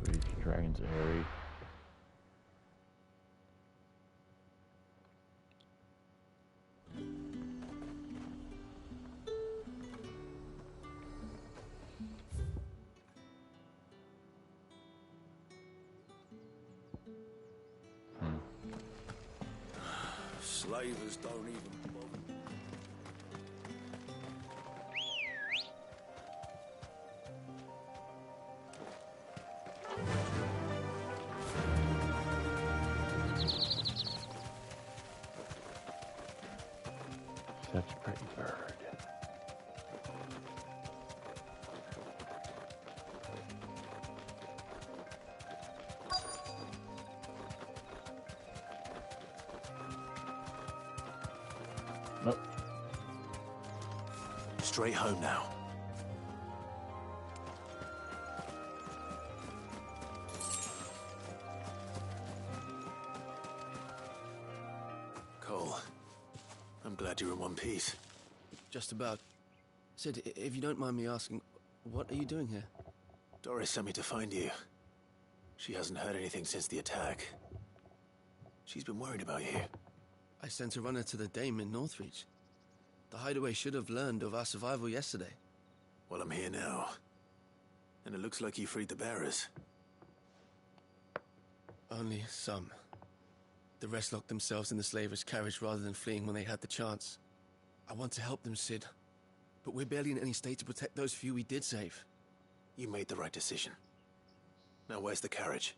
Speaker 1: Reach Dragon's Eyrie.
Speaker 12: Slavers don't even bother.
Speaker 1: Such a pretty bird. Nope.
Speaker 2: Straight home now. Cole, I'm glad you're in one piece.
Speaker 17: Just about. Sid, if you don't mind me asking, what are you doing here?
Speaker 2: Doris sent me to find you. She hasn't heard anything since the attack. She's been worried about you.
Speaker 17: I sent a runner to the Dame in Northreach. The hideaway should have learned of our survival yesterday.
Speaker 2: Well, I'm here now. And it looks like you freed the bearers.
Speaker 17: Only some. The rest locked themselves in the slaver's carriage rather than fleeing when they had the chance. I want to help them, Sid. But we're barely in any state to protect those few we did save.
Speaker 2: You made the right decision. Now where's the carriage?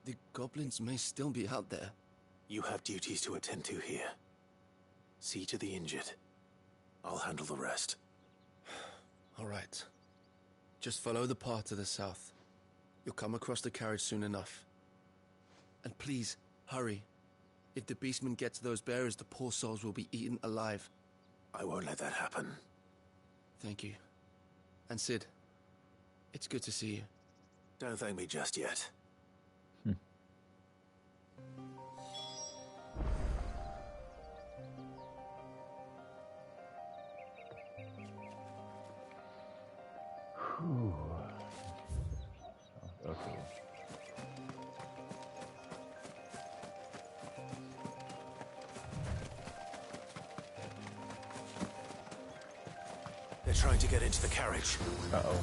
Speaker 17: The goblins may still be out there.
Speaker 2: You have duties to attend to here. See to the injured. I'll handle the rest.
Speaker 17: All right. Just follow the path to the south. You'll come across the carriage soon enough. And please, hurry. If the beastmen get to those bearers, the poor souls will be eaten alive.
Speaker 2: I won't let that happen.
Speaker 17: Thank you. And Sid, it's good to see you.
Speaker 2: Don't thank me just yet.
Speaker 1: Okay.
Speaker 2: There They're trying to get into the carriage.
Speaker 1: Uh-oh.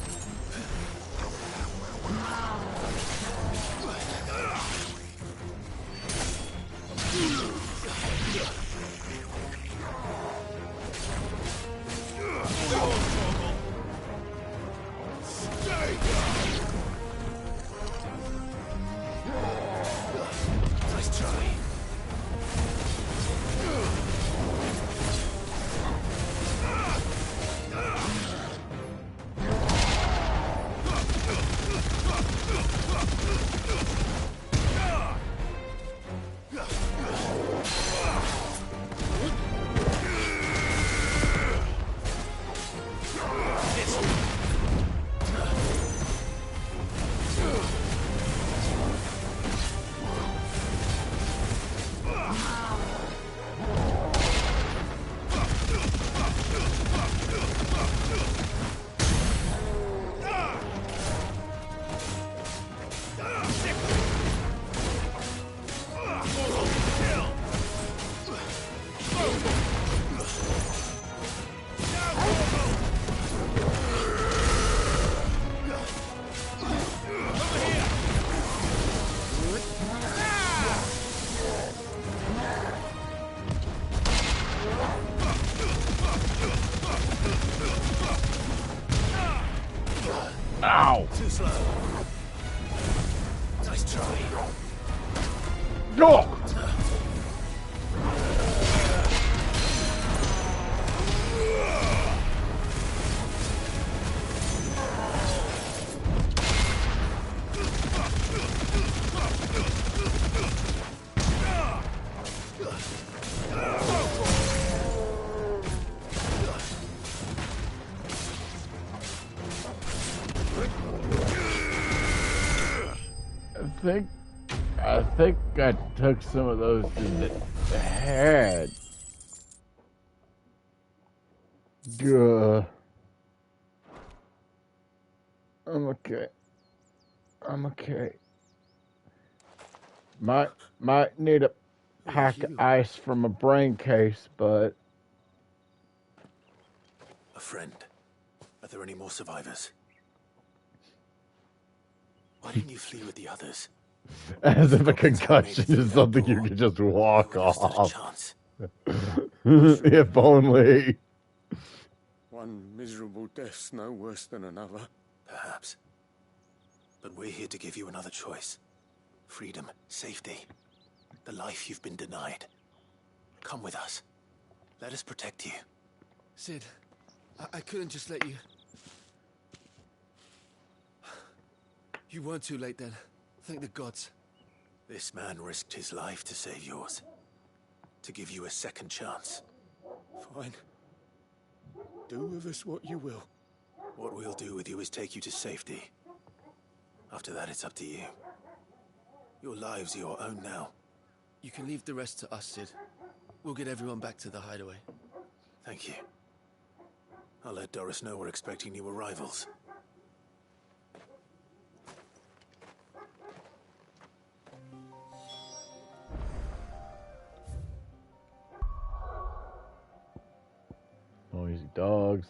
Speaker 2: Nice try.
Speaker 1: Ow!
Speaker 2: Too slow. Nice try.
Speaker 1: Go! I think I took some of those to the head. Duh. I'm okay. I'm okay. Might need a pack of ice from a brain case, but
Speaker 2: A friend. Are there any more survivors? Why didn't you flee with the others?
Speaker 1: as if a concussion is something you can just walk off. If only.
Speaker 3: One miserable death's no worse than another.
Speaker 2: Perhaps. But we're here to give you another choice. Freedom, safety, the life you've been denied. Come with us. Let us protect you.
Speaker 17: Sid, I couldn't just let you... You weren't too late then. Thank the gods.
Speaker 2: This man risked his life to save yours. To give you a second chance.
Speaker 3: Fine. Do with us what you will.
Speaker 2: What we'll do with you is take you to safety. After that, it's up to you. Your lives are your own now.
Speaker 17: You can leave the rest to us, Sid. We'll get everyone back to the hideaway.
Speaker 2: Thank you. I'll let Doris know we're expecting new arrivals.
Speaker 1: Noisy dogs.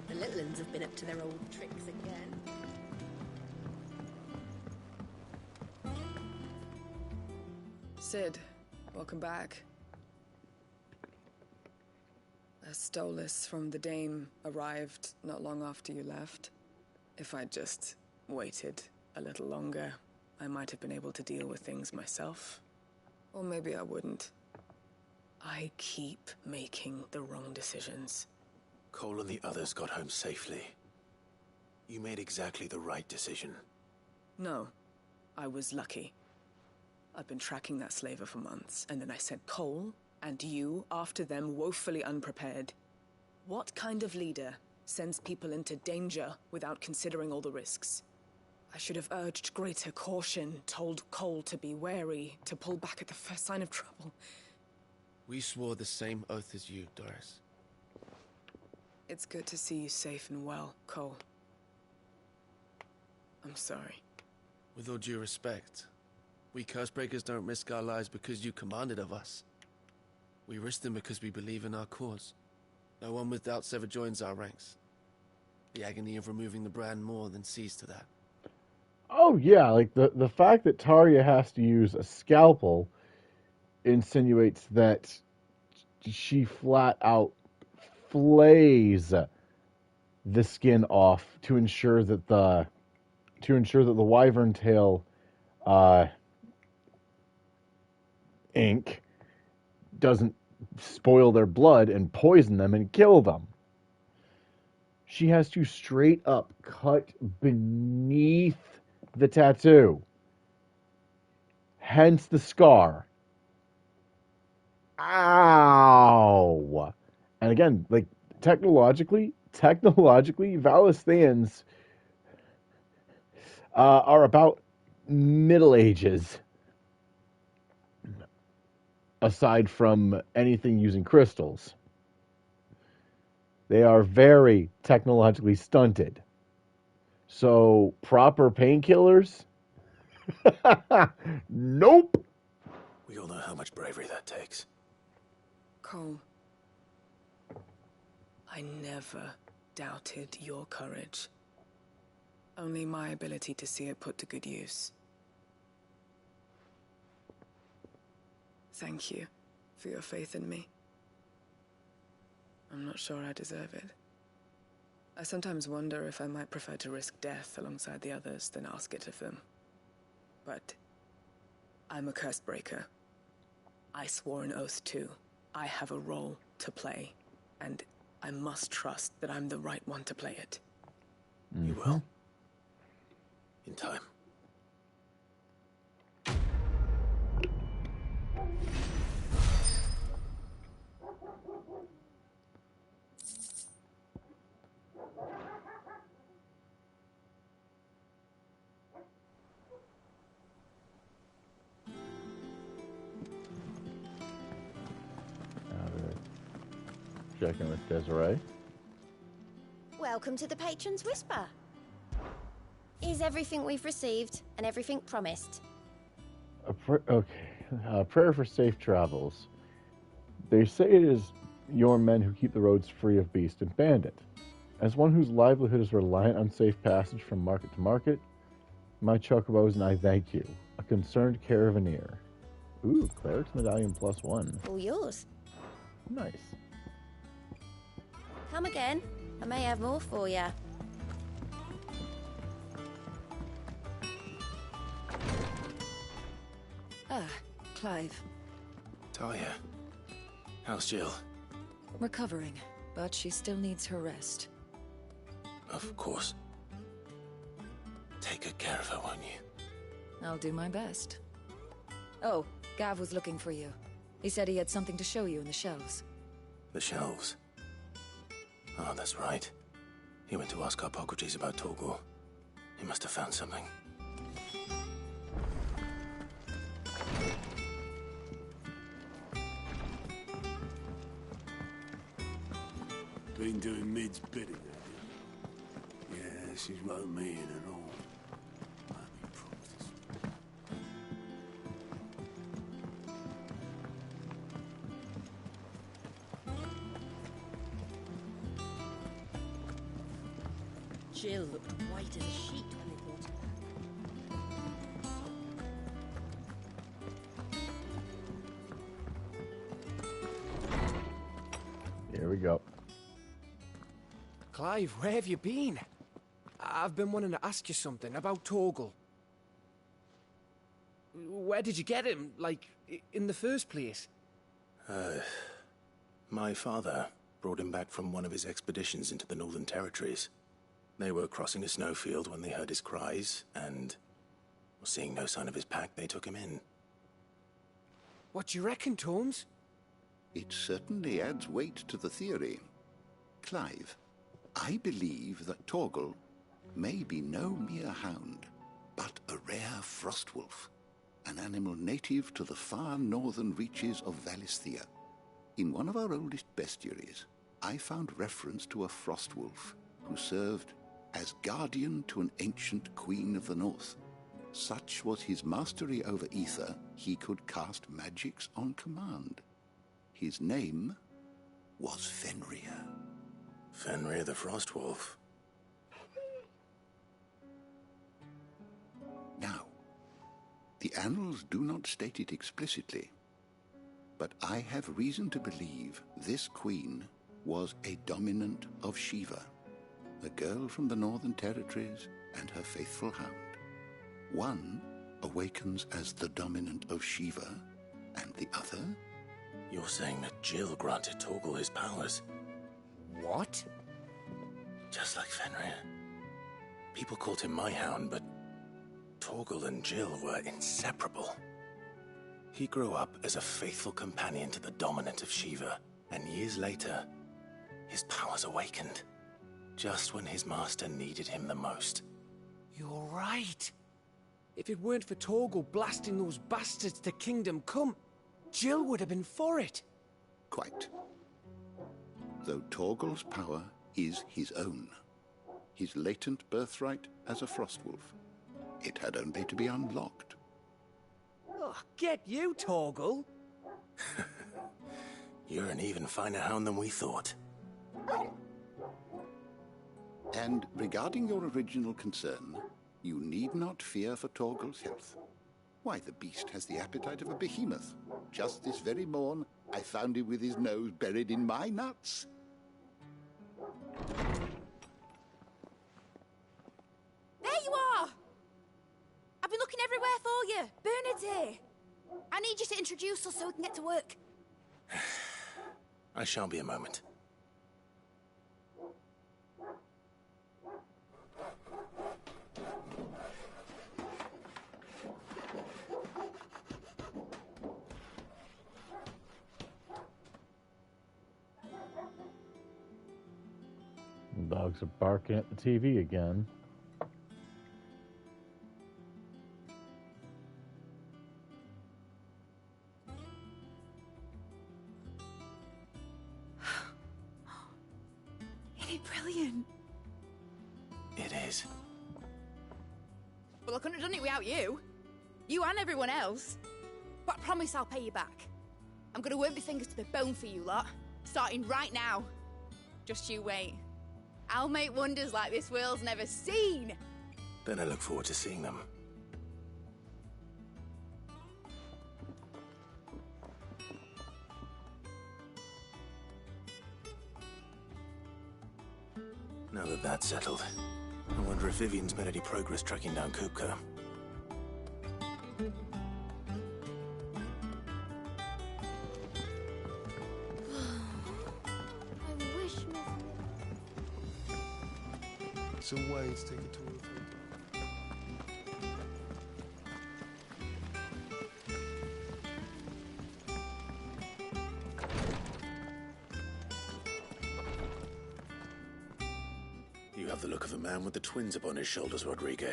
Speaker 6: The little uns have been up to their old tricks again.
Speaker 16: Sid, welcome back. A Stolas from the Dame arrived not long after you left. If I'd just waited a little longer, I might have been able to deal with things myself. Or maybe I wouldn't. I keep making the wrong decisions.
Speaker 2: Cole and the others got home safely. You made exactly the right decision.
Speaker 16: No, I was lucky. I've been tracking that slaver for months, and then I sent Cole and you after them woefully unprepared. What kind of leader sends people into danger without considering all the risks? I should have urged greater caution, told Cole to be wary, to pull back at the first sign of trouble.
Speaker 17: We swore the same oath as you, Doris.
Speaker 16: It's good to see you safe and well, Cole. I'm sorry.
Speaker 17: With all due respect, we Cursebreakers don't risk our lives because you commanded of us. We risk them because we believe in our cause. No one with doubts ever joins our ranks. The agony of removing the brand more than sees to that.
Speaker 1: Oh yeah, like the fact that Tarja has to use a scalpel insinuates that she flat out flays the skin off to ensure that the wyvern tail ink doesn't spoil their blood and poison them and kill them. She has to straight up cut beneath the tattoo. Hence the scar. Ow! And again, like technologically, Valisthians are about Middle Ages. Aside from anything using crystals. They are very technologically stunted. So, proper painkillers? Nope!
Speaker 2: We all know how much bravery that takes.
Speaker 16: Cole, I never doubted your courage. Only my ability to see it put to good use. Thank you for your faith in me. I'm not sure I deserve it. I sometimes wonder if I might prefer to risk death alongside the others than ask it of them. But I'm a Cursebreaker. I swore an oath too. I have a role to play, and I must trust that I'm the right one to play it.
Speaker 2: You will. In time.
Speaker 1: Checking with Desiree.
Speaker 18: Welcome to the Patron's Whisper. Is everything we've received and everything promised?
Speaker 1: Prayer for safe travels. They say it is your men who keep the roads free of beast and bandit. As one whose livelihood is reliant on safe passage from market to market, my chocobos and I thank you. A concerned caravaneer. Ooh, Cleric's Medallion +1.
Speaker 18: All yours.
Speaker 1: Nice.
Speaker 18: Come again. I may have more for you.
Speaker 19: Ah, Clive.
Speaker 2: Talia. How's Jill?
Speaker 19: Recovering, but she still needs her rest.
Speaker 2: Of course. Take good care of her, won't you?
Speaker 19: I'll do my best. Oh, Gav was looking for you. He said he had something to show you in the shelves.
Speaker 2: The shelves? Oh, that's right. He went to ask Harpocrates about Torgor. He must have found something.
Speaker 3: Been doing Mid's bidding, have you? Yeah, she's wrote me in and all.
Speaker 6: Jill looked white as a sheet when they brought her back.
Speaker 1: Here we go.
Speaker 20: Clive, where have you been? I've been wanting to ask you something about Torgal. Where did you get him, like, in the first place?
Speaker 2: My father brought him back from one of his expeditions into the Northern Territories. They were crossing a snowfield when they heard his cries, and, seeing no sign of his pack, they took him in.
Speaker 20: What do you reckon, Torms?
Speaker 21: It certainly adds weight to the theory. Clive, I believe that Torgal may be no mere hound, but a rare frostwolf, an animal native to the far northern reaches of Valisthea. In one of our oldest bestiaries, I found reference to a frostwolf who served as guardian to an ancient queen of the north. Such was his mastery over ether, he could cast magics on command. His name was Fenrir.
Speaker 2: Fenrir the Frostwolf.
Speaker 21: Now, the annals do not state it explicitly, but I have reason to believe this queen was a dominant of Shiva, a girl from the Northern Territories and her faithful hound. One awakens as the dominant of Shiva, and the other...
Speaker 2: You're saying that Jill granted Torgal his powers?
Speaker 20: What?
Speaker 2: Just like Fenrir. People called him my hound, but Torgal and Jill were inseparable. He grew up as a faithful companion to the dominant of Shiva, and years later, his powers awakened, just when his master needed him the most.
Speaker 20: You're right. If it weren't for Torgal blasting those bastards to Kingdom Come, Jill would have been for it.
Speaker 21: Quite. Though Torgal's power is his own, his latent birthright as a Frostwolf. It had only to be unlocked.
Speaker 20: Oh, get you, Torgal!
Speaker 2: You're an even finer hound than we thought.
Speaker 21: And regarding your original concern, you need not fear for Torgal's health. Why, the beast has the appetite of a behemoth. Just this very morn, I found him with his nose buried in my nuts.
Speaker 4: There you are! I've been looking everywhere for you. Bernard's here. I need you to introduce us so we can get to work.
Speaker 2: I shall be a moment.
Speaker 1: The dogs are barking at the TV again.
Speaker 4: Isn't it brilliant?
Speaker 2: It is.
Speaker 4: Well, I couldn't have done it without you. You and everyone else. But I promise I'll pay you back. I'm gonna work my fingers to the bone for you lot. Starting right now. Just you wait. I'll make wonders like this world's never seen.
Speaker 2: Then I look forward to seeing them. Now that that's settled, I wonder if Vivian's made any progress tracking down Kupka.
Speaker 13: I wish
Speaker 3: It's a way to take it to
Speaker 2: You have the look of a man with the twins upon his shoulders, Rodrigue.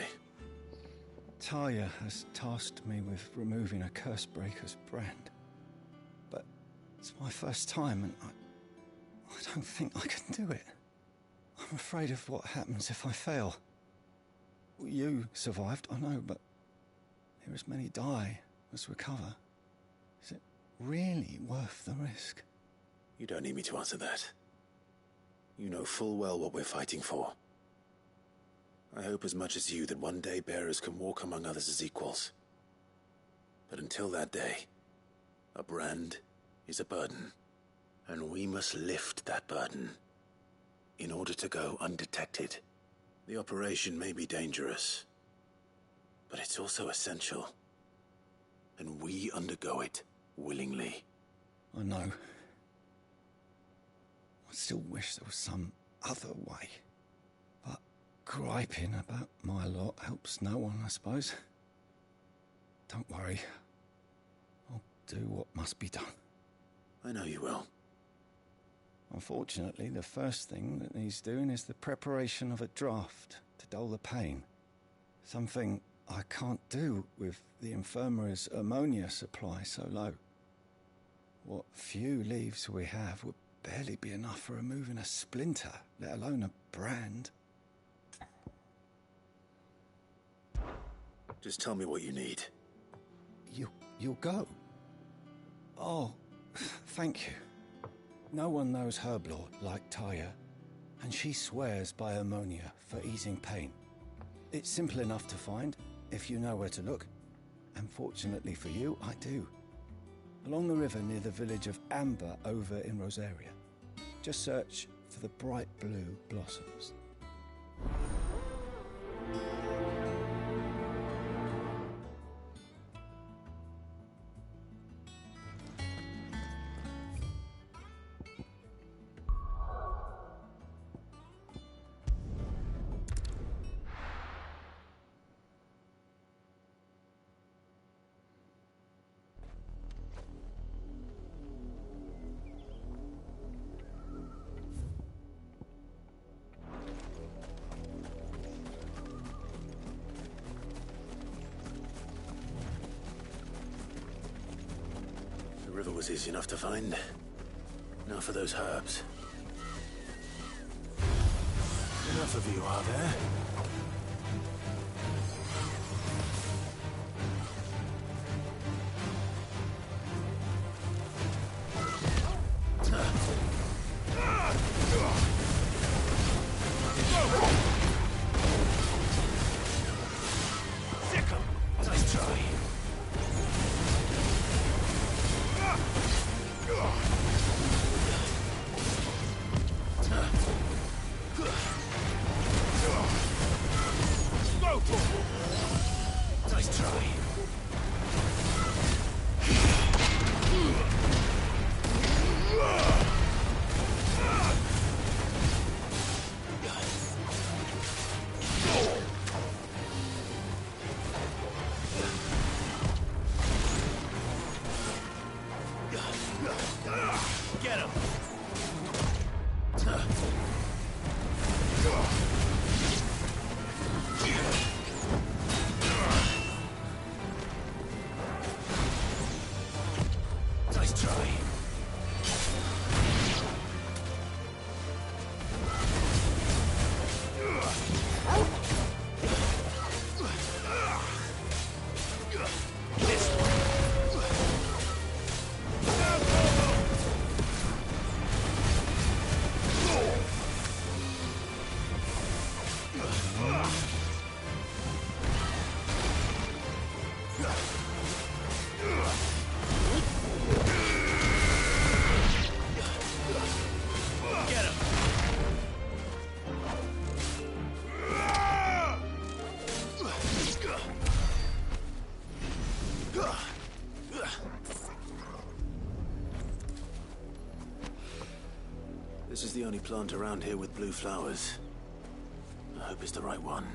Speaker 7: Talia has tasked me with removing a Cursebreaker's brand. But it's my first time, and I don't think I can do it. I'm afraid of what happens if I fail. You survived, I know, but here as many die as recover. Is it really worth the risk?
Speaker 2: You don't need me to answer that. You know full well what we're fighting for. I hope as much as you that one day bearers can walk among others as equals. But until that day, a brand is a burden, and we must lift that burden in order to go undetected. The operation may be dangerous, but it's also essential, and we undergo it willingly.
Speaker 7: I know. I still wish there was some other way. But griping about my lot helps no one, I suppose. Don't worry. I'll do what must be done.
Speaker 2: I know you will.
Speaker 7: Unfortunately, the first thing that needs doing is the preparation of a draft to dull the pain. Something I can't do with the infirmary's ammonia supply so low. What few leaves we have would barely be enough for removing a splinter, let alone a brand.
Speaker 2: Just tell me what you need.
Speaker 7: You'll go? Oh, thank you. No one knows Herblore like Taya, and she swears by ammonia for easing pain. It's simple enough to find, if you know where to look. And fortunately for you, I do. Along the river near the village of Amber over in Rosaria. Just search for the bright blue blossoms.
Speaker 2: The river was easy enough to find. Now for those herbs. Enough of you, are there? Get him! Nice try. This is the only plant around here with blue flowers. I hope it's the right one.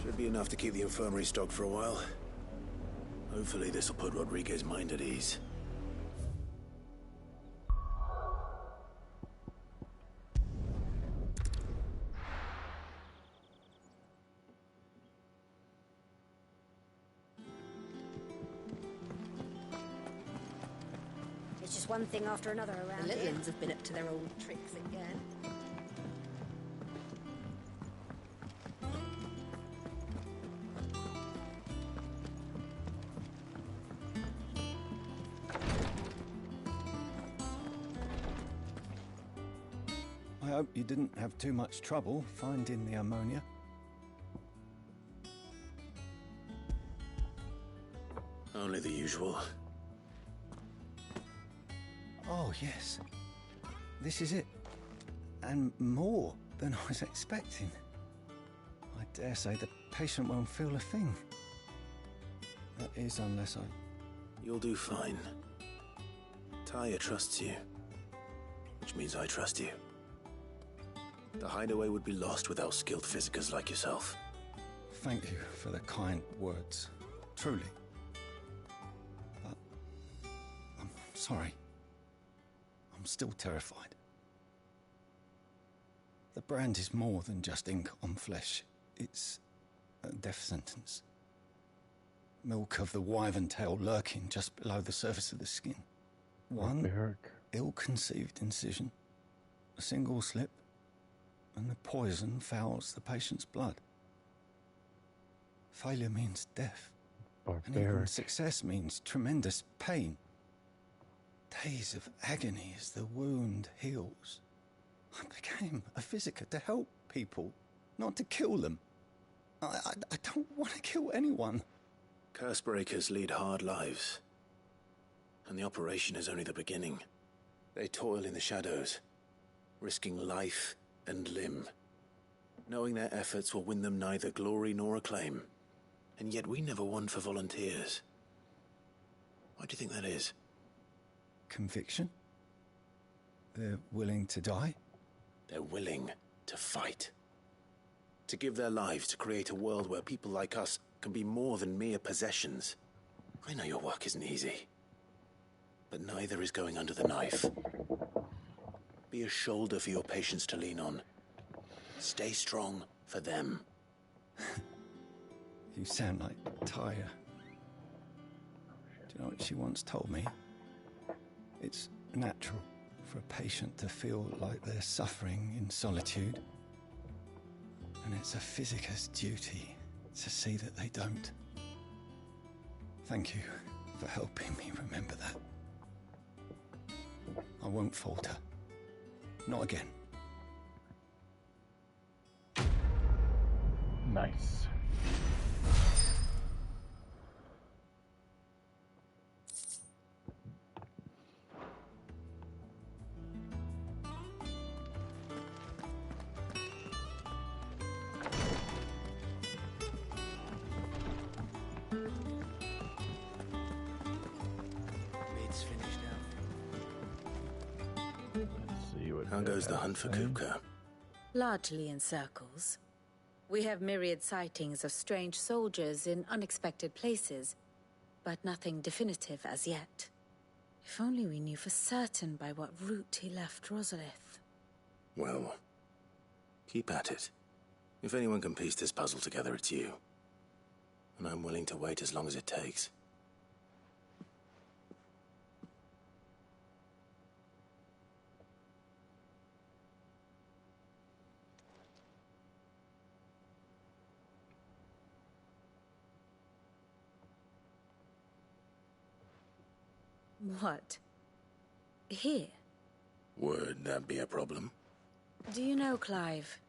Speaker 2: Should be enough to keep the infirmary stocked for a while. Hopefully this will put Rodriguez's mind at ease.
Speaker 18: It's just one thing after another around
Speaker 6: The
Speaker 18: here.
Speaker 6: Litlins have been up to their old tricks again.
Speaker 7: I hope you didn't have too much trouble finding the ammonia.
Speaker 2: Only the usual.
Speaker 7: Oh, yes. This is it. And more than I was expecting. I dare say the patient won't feel a thing. That is, unless I...
Speaker 2: You'll do fine. Taya trusts you. Which means I trust you. The hideaway would be lost without skilled physicers like yourself.
Speaker 7: Thank you for the kind words. Truly. But... I'm sorry. I'm still terrified. The brand is more than just ink on flesh. It's a death sentence. milk of the wyvern tail lurking just below the surface of the skin. One
Speaker 1: Barbaric.
Speaker 7: ill-conceived incision, a single slip, and the poison fouls the patient's blood. Failure means death. And even
Speaker 1: Barbaric.
Speaker 7: success means tremendous pain. Days of agony as the wound heals. I became a physiker to help people, not to kill them. I don't want to kill anyone.
Speaker 2: Cursebreakers lead hard lives. And the operation is only the beginning. They toil in the shadows, risking life and limb, knowing their efforts will win them neither glory nor acclaim. And yet we never won for volunteers. Why do you think that is?
Speaker 7: Conviction? They're willing to die?
Speaker 2: They're willing to fight. To give their lives to create a world where people like us can be more than mere possessions. I know your work isn't easy. But neither is going under the knife. Be a shoulder for your patients to lean on. Stay strong for them.
Speaker 7: You sound like Tyre. Do you know what she once told me? It's natural for a patient to feel like they're suffering in solitude. And it's a physiker's duty to see that they don't. Thank you for helping me remember that. I won't falter. Not again.
Speaker 1: Nice.
Speaker 14: It's finished now.
Speaker 1: Let's see what.
Speaker 2: How goes the hunt for Kupka?
Speaker 5: Largely in circles. We have myriad sightings of strange soldiers in unexpected places, but nothing definitive as yet. If only we knew for certain by what route he left Rosalith.
Speaker 2: Well, keep at it. If anyone can piece this puzzle together, it's you. And I'm willing to wait as long as it takes.
Speaker 5: What? Here?
Speaker 2: Would that be a problem?
Speaker 5: Do you know, Clive?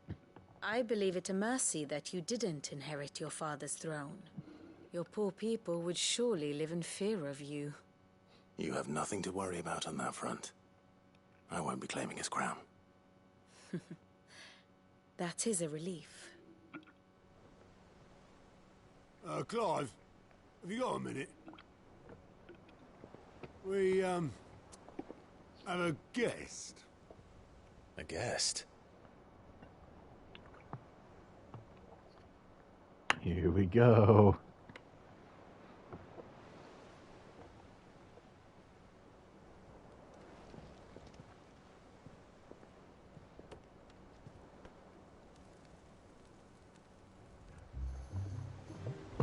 Speaker 5: I believe it a mercy that you didn't inherit your father's throne. Your poor people would surely live in fear of you.
Speaker 2: You have nothing to worry about on that front. I won't be claiming his crown.
Speaker 5: That is a relief.
Speaker 3: Clive, have you got a minute? We, have a guest.
Speaker 2: A guest?
Speaker 1: Here we go.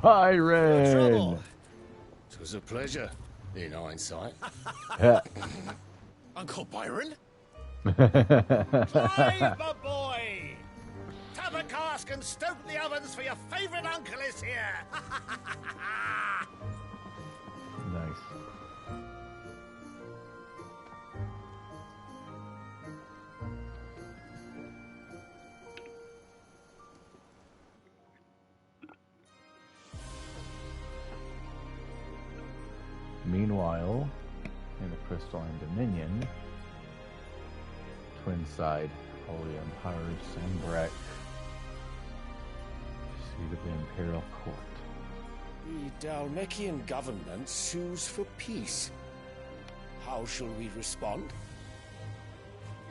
Speaker 1: Byron!
Speaker 8: It was a pleasure, in hindsight.
Speaker 12: Uncle Byron?
Speaker 8: Clive, my boy! Tap a cask and stoke the ovens for your favourite uncle is here!
Speaker 1: Nice. Meanwhile, in the Crystalline Dominion, Twinside, Holy Empire, Sambrek, seat of the Imperial Court.
Speaker 20: The Dalmekian government sues for peace. How shall we respond?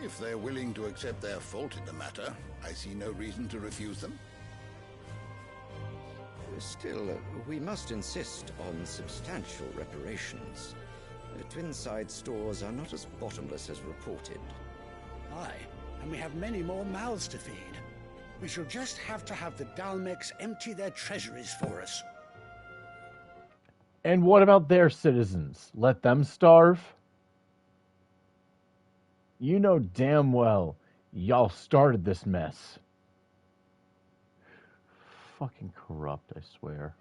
Speaker 21: If they're willing to accept their fault in the matter, I see no reason to refuse them.
Speaker 22: Still, we must insist on substantial reparations. Twinside stores are not as bottomless as reported.
Speaker 23: Aye, and we have many more mouths to feed. We shall just have to have the Dalmecs empty their treasuries for us.
Speaker 1: And what about their citizens? Let them starve? You know damn well y'all started this mess. Fucking corrupt, I swear.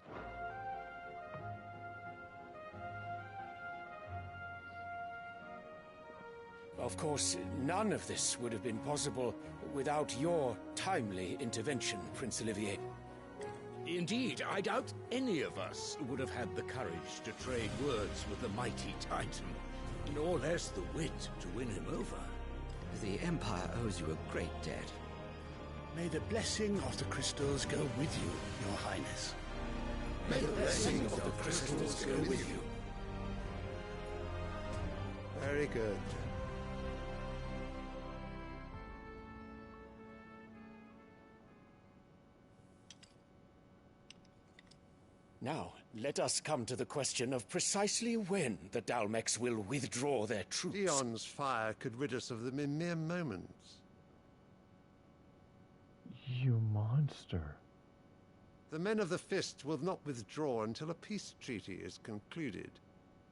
Speaker 8: Of course, none of this would have been possible without your timely intervention, Prince Olivier.
Speaker 9: Indeed, I doubt any of us would have had the courage to trade words with the mighty Titan, nor less the wit to win him over.
Speaker 22: The Empire owes you a great debt.
Speaker 23: May the blessing of the crystals go with you, Your Highness.
Speaker 9: May the blessing of the crystals go with you.
Speaker 10: Very good.
Speaker 8: Now, let us come to the question of precisely when the Dalmex will withdraw their troops.
Speaker 10: Dion's fire could rid us of them in mere moments.
Speaker 1: You monster.
Speaker 10: The men of the Fist will not withdraw until a peace treaty is concluded.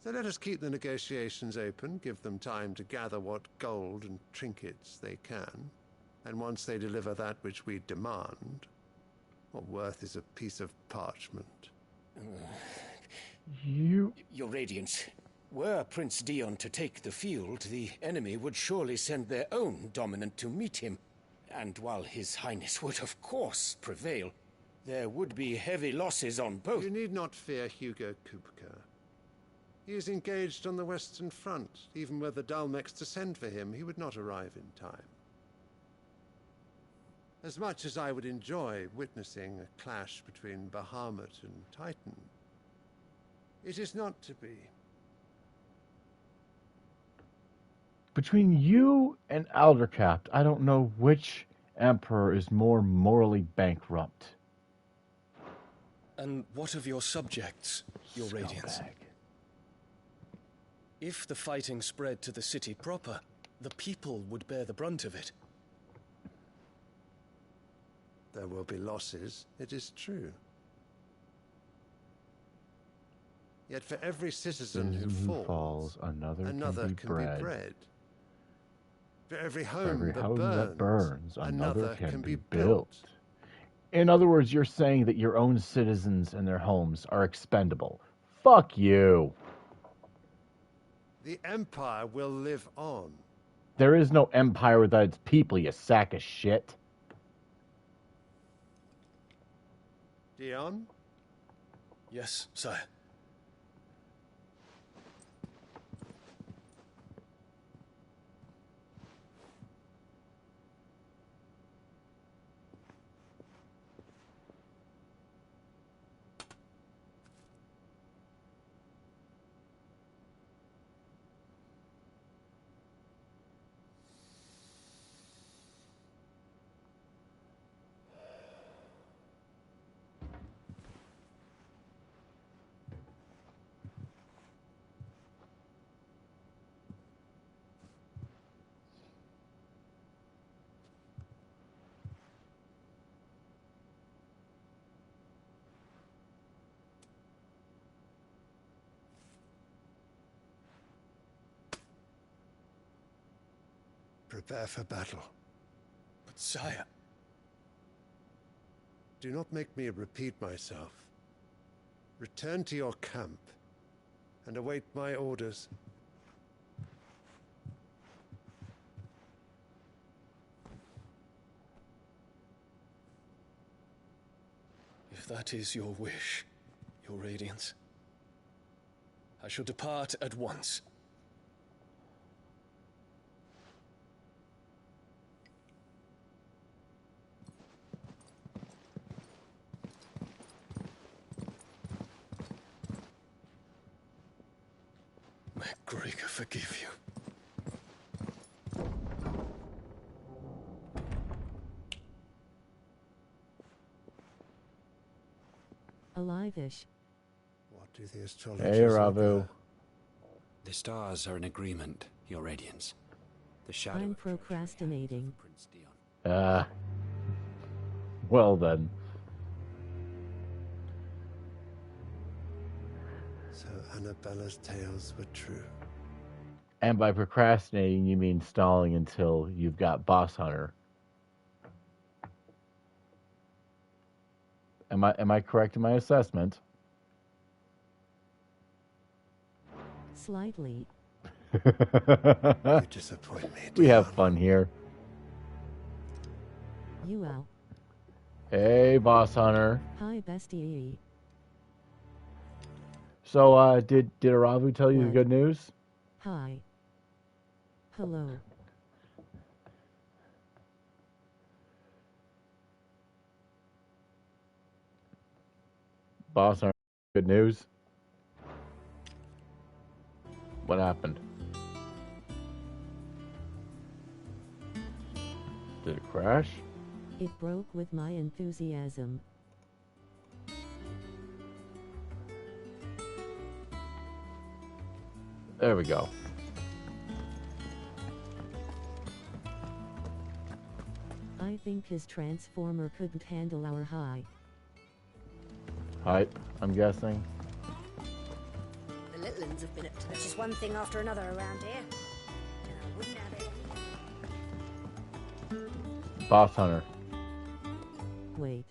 Speaker 10: So let us keep the negotiations open, give them time to gather what gold and trinkets they can. And once they deliver that which we demand, what worth is a piece of parchment?
Speaker 8: Your Radiance, were Prince Dion to take the field, the enemy would surely send their own dominant to meet him. And while His Highness would of course prevail, there would be heavy losses on both.
Speaker 10: You need not fear Hugo Kupka. He is engaged on the Western Front. Even were the Dalmex to send for him, he would not arrive in time. As much as I would enjoy witnessing a clash between Bahamut and Titan, it is not to be.
Speaker 1: Between you and Aldercapt, I don't know which emperor is more morally bankrupt.
Speaker 17: And what of your subjects, Your Radiance? If the fighting spread to the city proper, the people would bear the brunt of it.
Speaker 10: There will be losses, it is true. Yet for every citizen who falls, another can be bred. For every home, that burns, another can be built.
Speaker 1: In other words, you're saying that your own citizens and their homes are expendable. Fuck you.
Speaker 10: The Empire will live on.
Speaker 1: There is no empire without its people, you sack of shit.
Speaker 10: Dion?
Speaker 17: Yes, sire.
Speaker 10: Prepare for battle.
Speaker 17: But sire...
Speaker 10: Do not make me repeat myself. Return to your camp and await my orders.
Speaker 17: If that is your wish, Your Radiance, I shall depart at once. May Gregor forgive you.
Speaker 11: Alive-ish.
Speaker 10: What do the astrologers
Speaker 1: Hey, Ravu.
Speaker 14: The stars are in agreement, Your Radiance. The shadow
Speaker 11: I'm procrastinating.
Speaker 1: Well then.
Speaker 10: So Annabella's tales were true.
Speaker 1: And by procrastinating, you mean stalling until you've got Boss Hunter. Am I correct in my assessment?
Speaker 11: Slightly.
Speaker 10: You disappoint me,
Speaker 1: We
Speaker 10: Dion.
Speaker 1: have fun here.
Speaker 11: You out.
Speaker 1: Hey, Boss Hunter.
Speaker 11: Hi, bestie.
Speaker 1: So, did Aravu tell you the
Speaker 11: What?
Speaker 1: good news?
Speaker 11: Hi. Hello.
Speaker 1: Boss Hunter, good news? What happened? Did it crash?
Speaker 11: It broke with my enthusiasm.
Speaker 1: There we go.
Speaker 11: I think his transformer couldn't handle our high.
Speaker 1: Hype, I'm guessing.
Speaker 6: The little uns have been up to
Speaker 4: There's
Speaker 6: this.
Speaker 4: just one thing after another around here. And I wouldn't have it.
Speaker 1: Boss Hunter.
Speaker 11: Wait.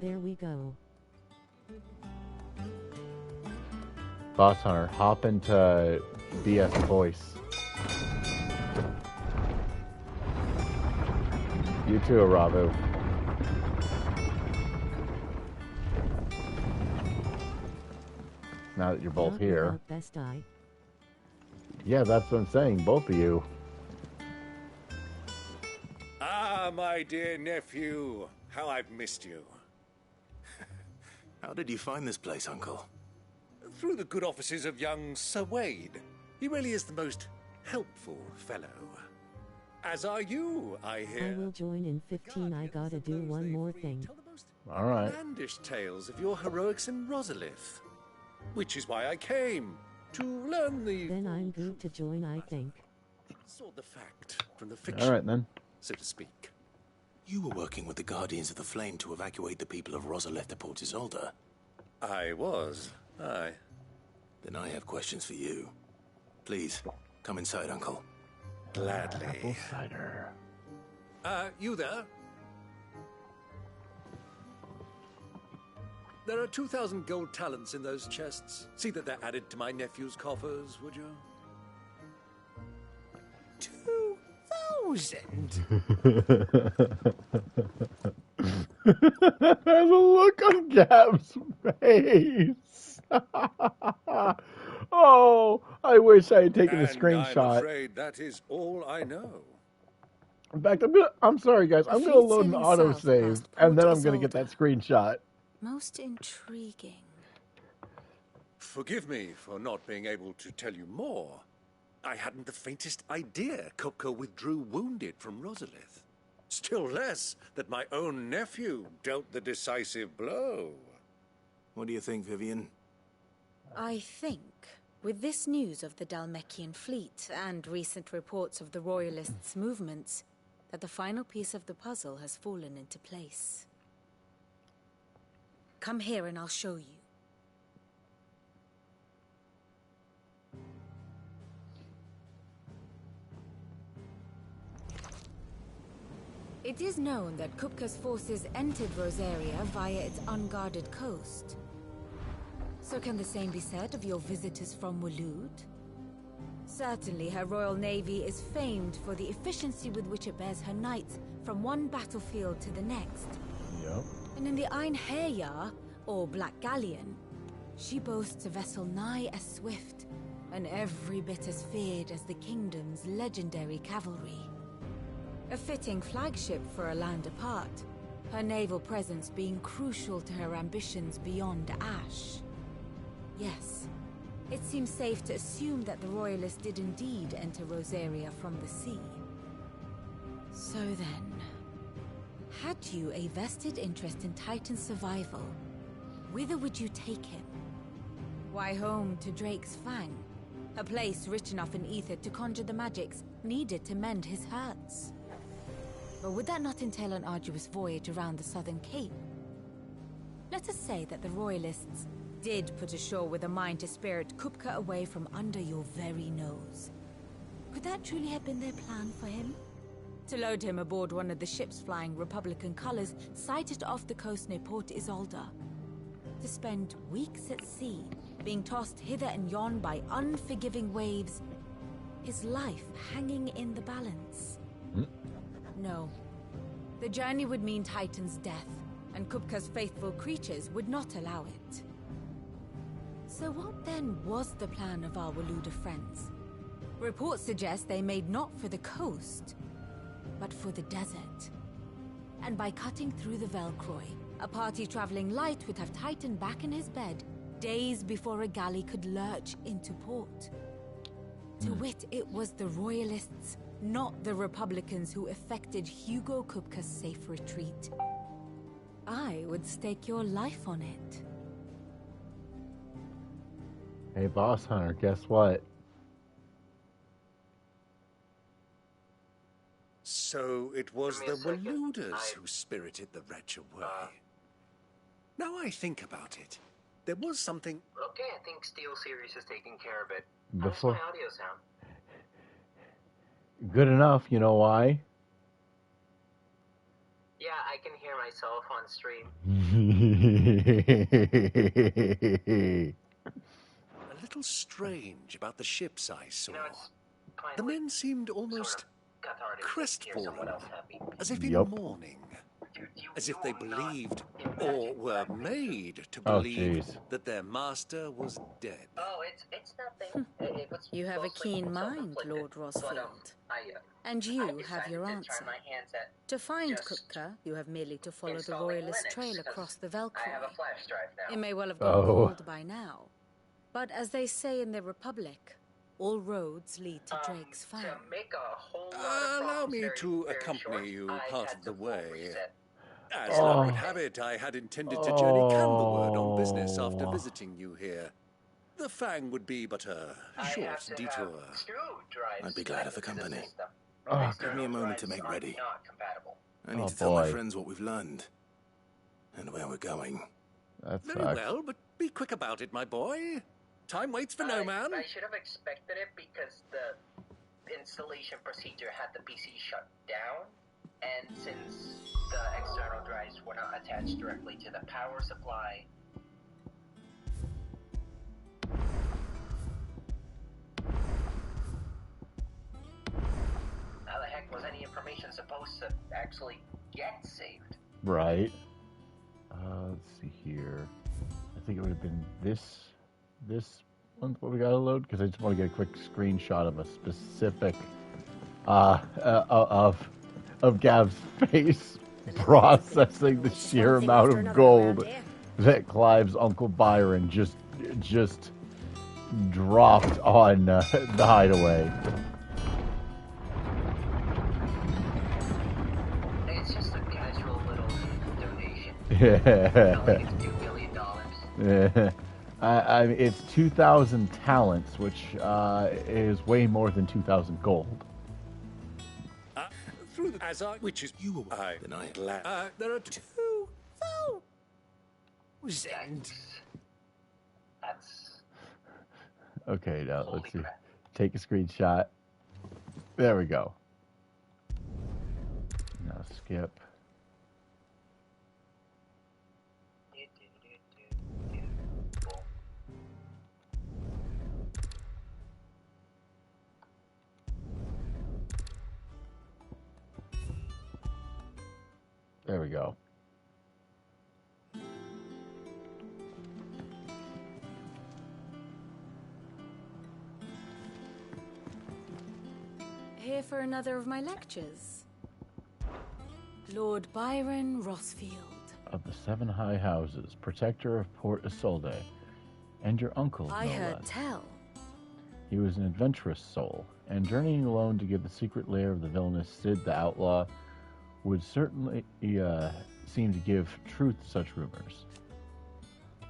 Speaker 11: There we go.
Speaker 1: Boss Hunter, hop into BS voice. You too, Aravu. Now that you're both
Speaker 11: Not
Speaker 1: here.
Speaker 11: without Best Eye.
Speaker 1: Yeah, that's what I'm saying, both of you.
Speaker 9: Ah, my dear nephew. How I've missed you.
Speaker 2: How did you find this place, Uncle?
Speaker 9: Through the good offices of young Sir Wade. He really is the most helpful fellow. As are you, I hear.
Speaker 11: I will join in 15. I gotta do one more thing.
Speaker 1: All right.
Speaker 9: Outlandish tales of your heroics in Rosalith. Which is why I came, to learn the...
Speaker 11: Then I'm good to join, I think.
Speaker 9: Sort the fact from the fiction,
Speaker 1: All right, then.
Speaker 9: so to speak.
Speaker 2: You were working with the Guardians of the Flame to evacuate the people of Rosalith to Port Isolde.
Speaker 9: I was, aye.
Speaker 2: Then I have questions for you. Please, come inside, Uncle.
Speaker 9: Gladly.
Speaker 1: Apple cider.
Speaker 9: You there? There are 2,000 gold talents in those chests. See that they're added to my nephew's coffers, would you? 2,000?
Speaker 1: There's a look on Gab's face. Oh, I wish I had taken a
Speaker 9: I'm
Speaker 1: screenshot.
Speaker 9: afraid that is all I know.
Speaker 1: In fact, I'm sorry, guys. I'm gonna load an autosave, and then I'm gonna get that screenshot.
Speaker 5: Most intriguing.
Speaker 9: Forgive me for not being able to tell you more. I hadn't the faintest idea Kupka withdrew wounded from Rosalith. Still less that my own nephew dealt the decisive blow.
Speaker 2: What do you think, Vivian?
Speaker 5: I think, with this news of the Dalmekian fleet and recent reports of the Royalists' movements, that the final piece of the puzzle has fallen into place. Come here and I'll show you. It is known that Kupka's forces entered Rosaria via its unguarded coast. So can the same be said of your visitors from Waloed? Certainly her royal navy is famed for the efficiency with which it bears her knights from one battlefield to the next.
Speaker 1: Yep.
Speaker 5: And in the Einherjar, or Black Galleon, she boasts a vessel nigh as swift and every bit as feared as the kingdom's legendary cavalry. A fitting flagship for a land apart, her naval presence being crucial to her ambitions beyond Ash. Yes, it seems safe to assume that the Royalists did indeed enter Rosaria from the sea. So then, had you a vested interest in Titan's survival, whither would you take him? Why, home to Drake's Fang, a place rich enough in ether to conjure the magics needed to mend his hurts. But would that not entail an arduous voyage around the southern cape? Let us say that the Royalists
Speaker 15: did put ashore with a mind to spirit Kupka away from under your very nose. Could that truly have been their plan for him? To load him aboard one of the ships flying Republican colors sighted off the coast near Port Isolde. To spend weeks at sea, being tossed hither and yon by unforgiving waves, his life hanging in the balance. No. The journey would mean Titan's death, and Kupka's faithful creatures would not allow it. So what then was the plan of our Waluda friends? Reports suggest they made not for the coast, but for the desert. And by cutting through the Velcroy, a party traveling light would have Titan back in his bed days before a galley could lurch into port. To wit, it was the Royalists, not the Republicans, who effected Hugo Kupka's safe retreat. I would stake your life on it.
Speaker 1: Hey, Boss Hunter, guess what?
Speaker 9: So it was the Waludas who spirited the wretch away. Now I think about it, there was something...
Speaker 16: Okay, I think Steel Series is taking care of it.
Speaker 1: Before...
Speaker 16: How's my audio sound?
Speaker 1: Good enough, you know why?
Speaker 16: Yeah, I can hear myself on stream.
Speaker 9: A little strange about the ships I saw. The men seemed almost crestfallen, as if in mourning. As if they believed, or were made to believe, that their master was dead.
Speaker 16: Oh, it's nothing.
Speaker 15: You have a keen mind, Lord Rosfield. And you have your answer. To find Kupka, you have merely to follow the Royalist trail across the Velcroy. It may well have gone cold by now, but as they say in the Republic, all roads lead to Drake's Fang.
Speaker 9: Allow me to accompany you part of the way. As luck would have it, I had intended to journey Candlewood on business after visiting you here. The Fang would be but a short detour.
Speaker 2: I'd be glad of the company.
Speaker 10: Give me a moment to make ready. I need to tell my friends what we've learned. And where we're going.
Speaker 9: Very well, but be quick about it, my boy. Time waits for no man.
Speaker 16: I should have expected it because the installation procedure had the PC shut down. And since the external drives were not attached directly to the power supply... How the heck was any information supposed to actually get saved?
Speaker 1: Right. Let's see here. I think it would have been this one, what we gotta load, because I just want to get a quick screenshot of a specific of Gav's face processing the sheer amount of gold that Clive's Uncle Byron just dropped on the hideaway.
Speaker 16: It's just a casual little donation.
Speaker 1: Yeah.
Speaker 16: Not like it's $2 billion.
Speaker 1: Yeah. I mean, it's 2,000 talents, which is way more than 2,000 gold.
Speaker 9: Through the which is you I deny. There are two.
Speaker 16: That's
Speaker 1: okay. Now let's see. Take a screenshot. There we go. Now skip. There we go.
Speaker 15: Here for another of my lectures. Lord Byron Rosfield.
Speaker 1: Of the 7 high houses, protector of Port Isolde, and your uncle,
Speaker 15: I
Speaker 1: no
Speaker 15: heard
Speaker 1: less.
Speaker 15: tell.
Speaker 1: He was an adventurous soul, and journeying alone to give the secret lair of the villainous Sid the Outlaw would certainly seem to give truth to such rumors.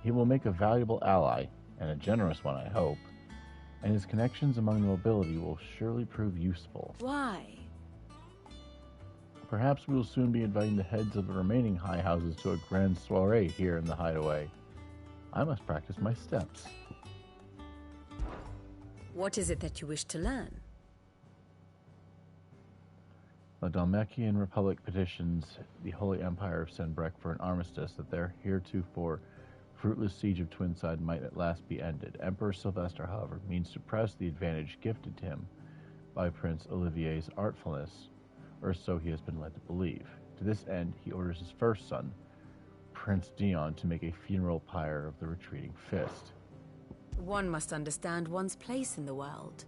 Speaker 1: He will make a valuable ally, and a generous one, I hope, and his connections among the nobility will surely prove useful.
Speaker 15: Why?
Speaker 1: Perhaps we will soon be inviting the heads of the remaining high houses to a grand soiree here in the hideaway. I must practice my steps.
Speaker 5: What is it that you wish to learn?
Speaker 1: The Dalmatian Republic petitions the Holy Empire of Senbrek for an armistice that their heretofore fruitless siege of Twinside might at last be ended. Emperor Sylvester, however, means to press the advantage gifted to him by Prince Olivier's artfulness, or so he has been led to believe. To this end, he orders his first son, Prince Dion, to make a funeral pyre of the retreating fist.
Speaker 5: One must understand one's place in the world.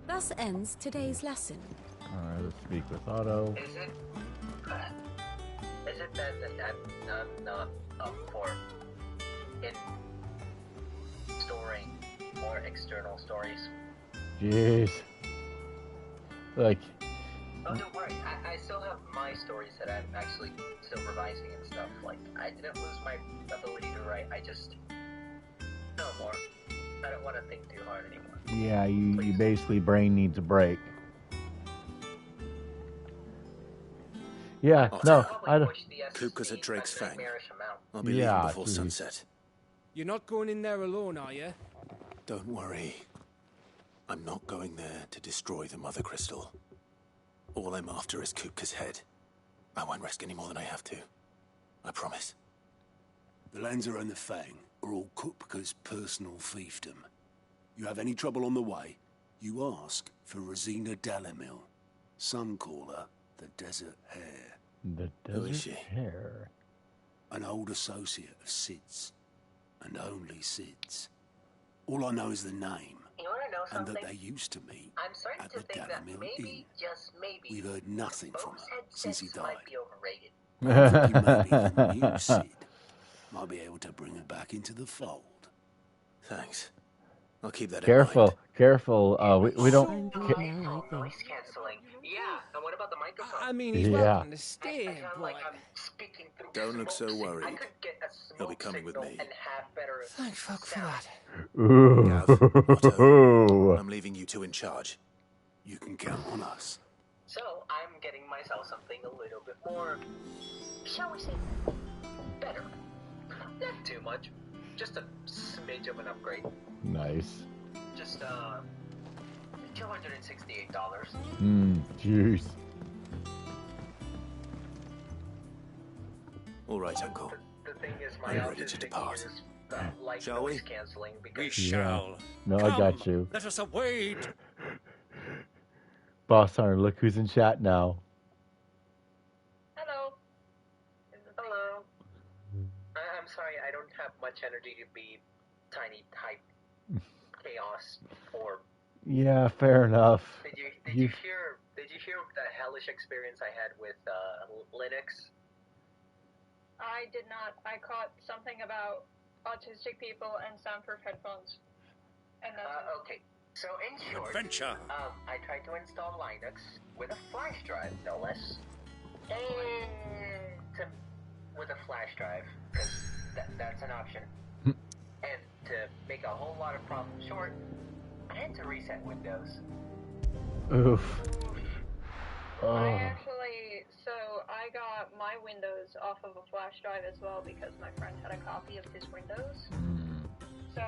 Speaker 5: Thus ends today's lesson.
Speaker 1: Alright, let's speak with Otto.
Speaker 16: Is it that I'm not up for storing more external stories?
Speaker 1: Jeez. Like...
Speaker 16: Oh, don't worry. I still have my stories that I'm actually still revising and stuff. Like, I didn't lose my ability to write. I just... No more. I don't want to think too hard anymore.
Speaker 1: Yeah, you basically brain needs a break. Yeah, no, I don't...
Speaker 2: Kupka's at Drake's Fang. I'll be
Speaker 1: Yeah,
Speaker 2: leaving before sunset.
Speaker 20: You're not going in there alone, are you?
Speaker 2: Don't worry. I'm not going there to destroy the Mother Crystal. All I'm after is Kupka's head. I won't risk any more than I have to. I promise.
Speaker 3: The Lancer and the Fang are all Kupka's personal fiefdom. You have any trouble on the way, you ask for Rosina Dalamil. Some call her the Desert Hare.
Speaker 1: The
Speaker 3: Who is
Speaker 1: Desert
Speaker 3: she?
Speaker 1: Hare.
Speaker 3: An old associate of Sid's. And only Sid's. All I know is the name.
Speaker 16: You want to know
Speaker 3: And
Speaker 16: something?
Speaker 3: that they used to meet
Speaker 16: I'm starting
Speaker 3: at
Speaker 16: to
Speaker 3: the
Speaker 16: think that
Speaker 3: Dalamil
Speaker 16: maybe,
Speaker 3: Inn.
Speaker 16: just maybe,
Speaker 3: We've heard nothing from
Speaker 16: Bo's
Speaker 3: her
Speaker 16: head
Speaker 3: since he
Speaker 16: sets
Speaker 3: died.
Speaker 16: might be overrated.
Speaker 3: I think you maybe the new Sid might be able to bring her back into the fold.
Speaker 2: Thanks. I'll keep that
Speaker 1: Careful,
Speaker 2: in mind.
Speaker 1: careful. We don't...
Speaker 16: Noise cancelling. Yeah, and what about the microphone?
Speaker 20: I mean, he's
Speaker 1: Yeah.
Speaker 20: welcome to stay,
Speaker 16: I sound
Speaker 20: but...
Speaker 16: like I'm speaking through
Speaker 2: Don't look so
Speaker 16: smoke.
Speaker 2: worried.
Speaker 16: I could get a
Speaker 2: You'll be
Speaker 16: smoke
Speaker 2: coming with
Speaker 16: signal
Speaker 2: me.
Speaker 16: and have better
Speaker 20: Thank fuck for
Speaker 16: sound.
Speaker 20: that.
Speaker 1: Ooh.
Speaker 2: Gav, Otto, I'm leaving you two in charge.
Speaker 3: You can count on us.
Speaker 16: So I'm getting myself something a little bit more, shall we say, better. Not too much. Just a smidge of an upgrade.
Speaker 1: Nice.
Speaker 16: Just $268.
Speaker 1: Jeez.
Speaker 2: All right, Uncle.
Speaker 16: The thing is,
Speaker 2: Are
Speaker 16: my
Speaker 2: you ready to
Speaker 16: autistic
Speaker 2: depart?
Speaker 16: ears like
Speaker 2: Shall we?
Speaker 16: noise canceling because
Speaker 2: We
Speaker 1: shall. No, I got you.
Speaker 8: Let us await.
Speaker 1: Boss Hunter, look who's in chat now.
Speaker 16: Hello. Hello. I'm sorry, I don't have much energy to be tiny type chaos or.
Speaker 1: Yeah, fair enough.
Speaker 16: Did you hear the hellish experience I had with Linux?
Speaker 13: I did not. I caught something about autistic people and soundproof headphones. And that's
Speaker 16: okay. So in short,
Speaker 8: Adventure.
Speaker 16: I tried to install Linux with a flash drive, no less. With a flash drive, because that's an option. And to make a whole lot of problems short, I had to reset Windows.
Speaker 1: Oof. Oh.
Speaker 13: I got my Windows off of a flash drive as well because my friend had a copy of his Windows. So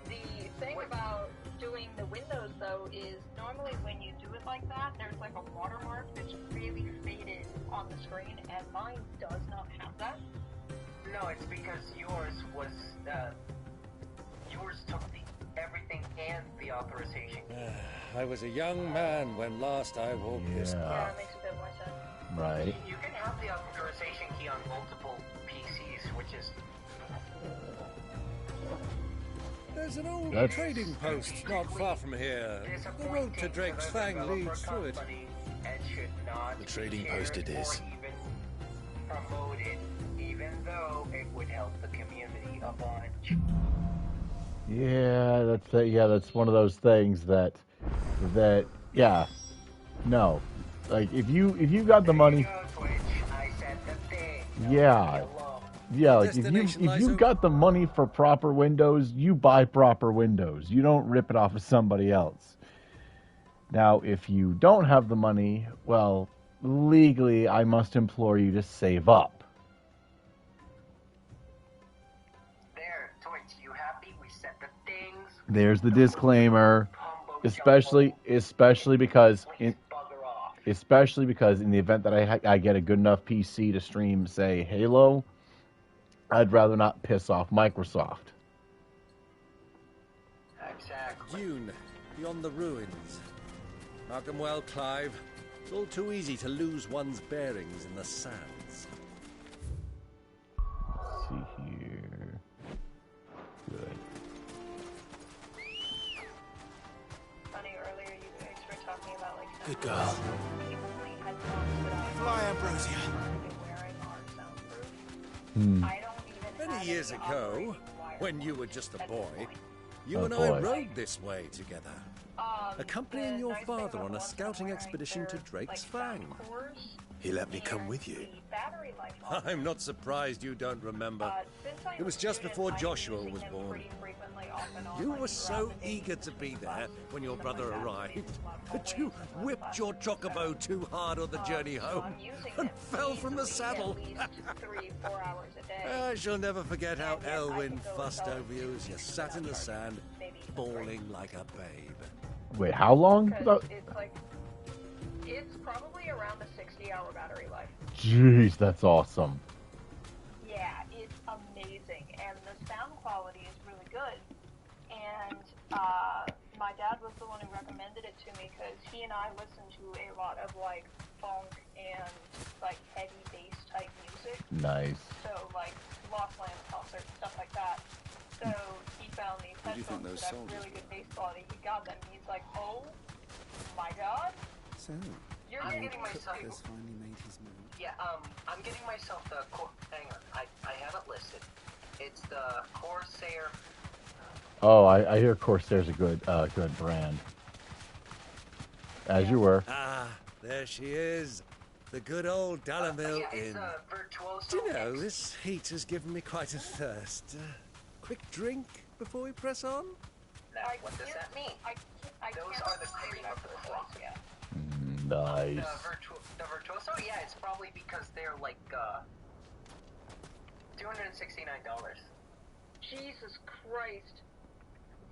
Speaker 13: the thing about doing the Windows though is normally when you do it like that, there's like a watermark that's really faded on the screen, and mine does not have that.
Speaker 16: No, it's because yours was yours took everything and the authorization key.
Speaker 8: I was a young man when last I woke this
Speaker 13: Yeah,
Speaker 8: path.
Speaker 13: it makes a bit more sense.
Speaker 1: Right.
Speaker 16: You can have the authorization key on multiple PCs, which is.
Speaker 8: There's an old
Speaker 1: That's-
Speaker 8: trading post not far from here. The road to Drake's Fang leads through it.
Speaker 16: And should not
Speaker 2: The trading
Speaker 16: be
Speaker 2: post
Speaker 16: shared
Speaker 2: it is.
Speaker 16: or even promoted, even though it would help the community a bunch.
Speaker 1: Yeah, that's one of those things that yeah, no, like if you got the money, yeah, like if you got the money for proper Windows, you buy proper Windows. You don't rip it off of somebody else. Now, if you don't have the money, well, legally, I must implore you to save up.
Speaker 16: set the things.
Speaker 1: There's the disclaimer, especially because in the event that I get a good enough PC to stream, say, Halo, I'd rather not piss off Microsoft.
Speaker 16: Exactly.
Speaker 9: Dune, beyond the ruins. Mark 'em well, Clive. It's all too easy to lose one's bearings in the sands.
Speaker 1: Let's see here. Good.
Speaker 13: Funny, earlier you guys were talking about like
Speaker 2: Good girl.
Speaker 13: Fly,
Speaker 2: Ambrosia.
Speaker 9: Many years ago, when you were just a boy, you
Speaker 1: Oh,
Speaker 9: and
Speaker 1: boy.
Speaker 9: I rode this way together, accompanying your father on a scouting expedition to Drake's Fang.
Speaker 2: He let me come with you.
Speaker 9: I'm not surprised you don't remember. It was just before Joshua was born. You were so eager to be there when your brother arrived that you whipped your chocobo too hard on the journey home and fell from the saddle. I shall never forget how Elwyn fussed over you as you sat in the sand, bawling like a babe.
Speaker 1: Wait, how long?
Speaker 13: It's probably around the 60-hour battery life.
Speaker 1: Jeez, that's awesome.
Speaker 13: Yeah, it's amazing, and the sound quality is really good. And my dad was the one who recommended it to me because he and I listen to a lot of like funk and like heavy bass type music.
Speaker 1: Nice.
Speaker 13: So like Lockland concerts, stuff like that. So he found these
Speaker 21: What do you think
Speaker 13: headphones
Speaker 21: those
Speaker 13: that have
Speaker 21: soldiers
Speaker 13: really good bass quality. He got them. He's like, oh my god.
Speaker 21: So,
Speaker 16: I'm getting myself.
Speaker 21: has finally made his move.
Speaker 16: Yeah, I'm getting myself the. Hang on, I have it listed. It's the Corsair.
Speaker 1: Oh, I hear Corsair's a good brand. As you were.
Speaker 9: Ah, there she is. The good old Dalamil Inn. Do you know, this heat has given me quite a thirst. Quick drink before we press on?
Speaker 16: Now, what does that mean? Those are the cream of the crop. Yeah.
Speaker 1: Nice.
Speaker 16: The Virtuoso? Yeah, it's probably because they're like, $269.
Speaker 13: Jesus Christ.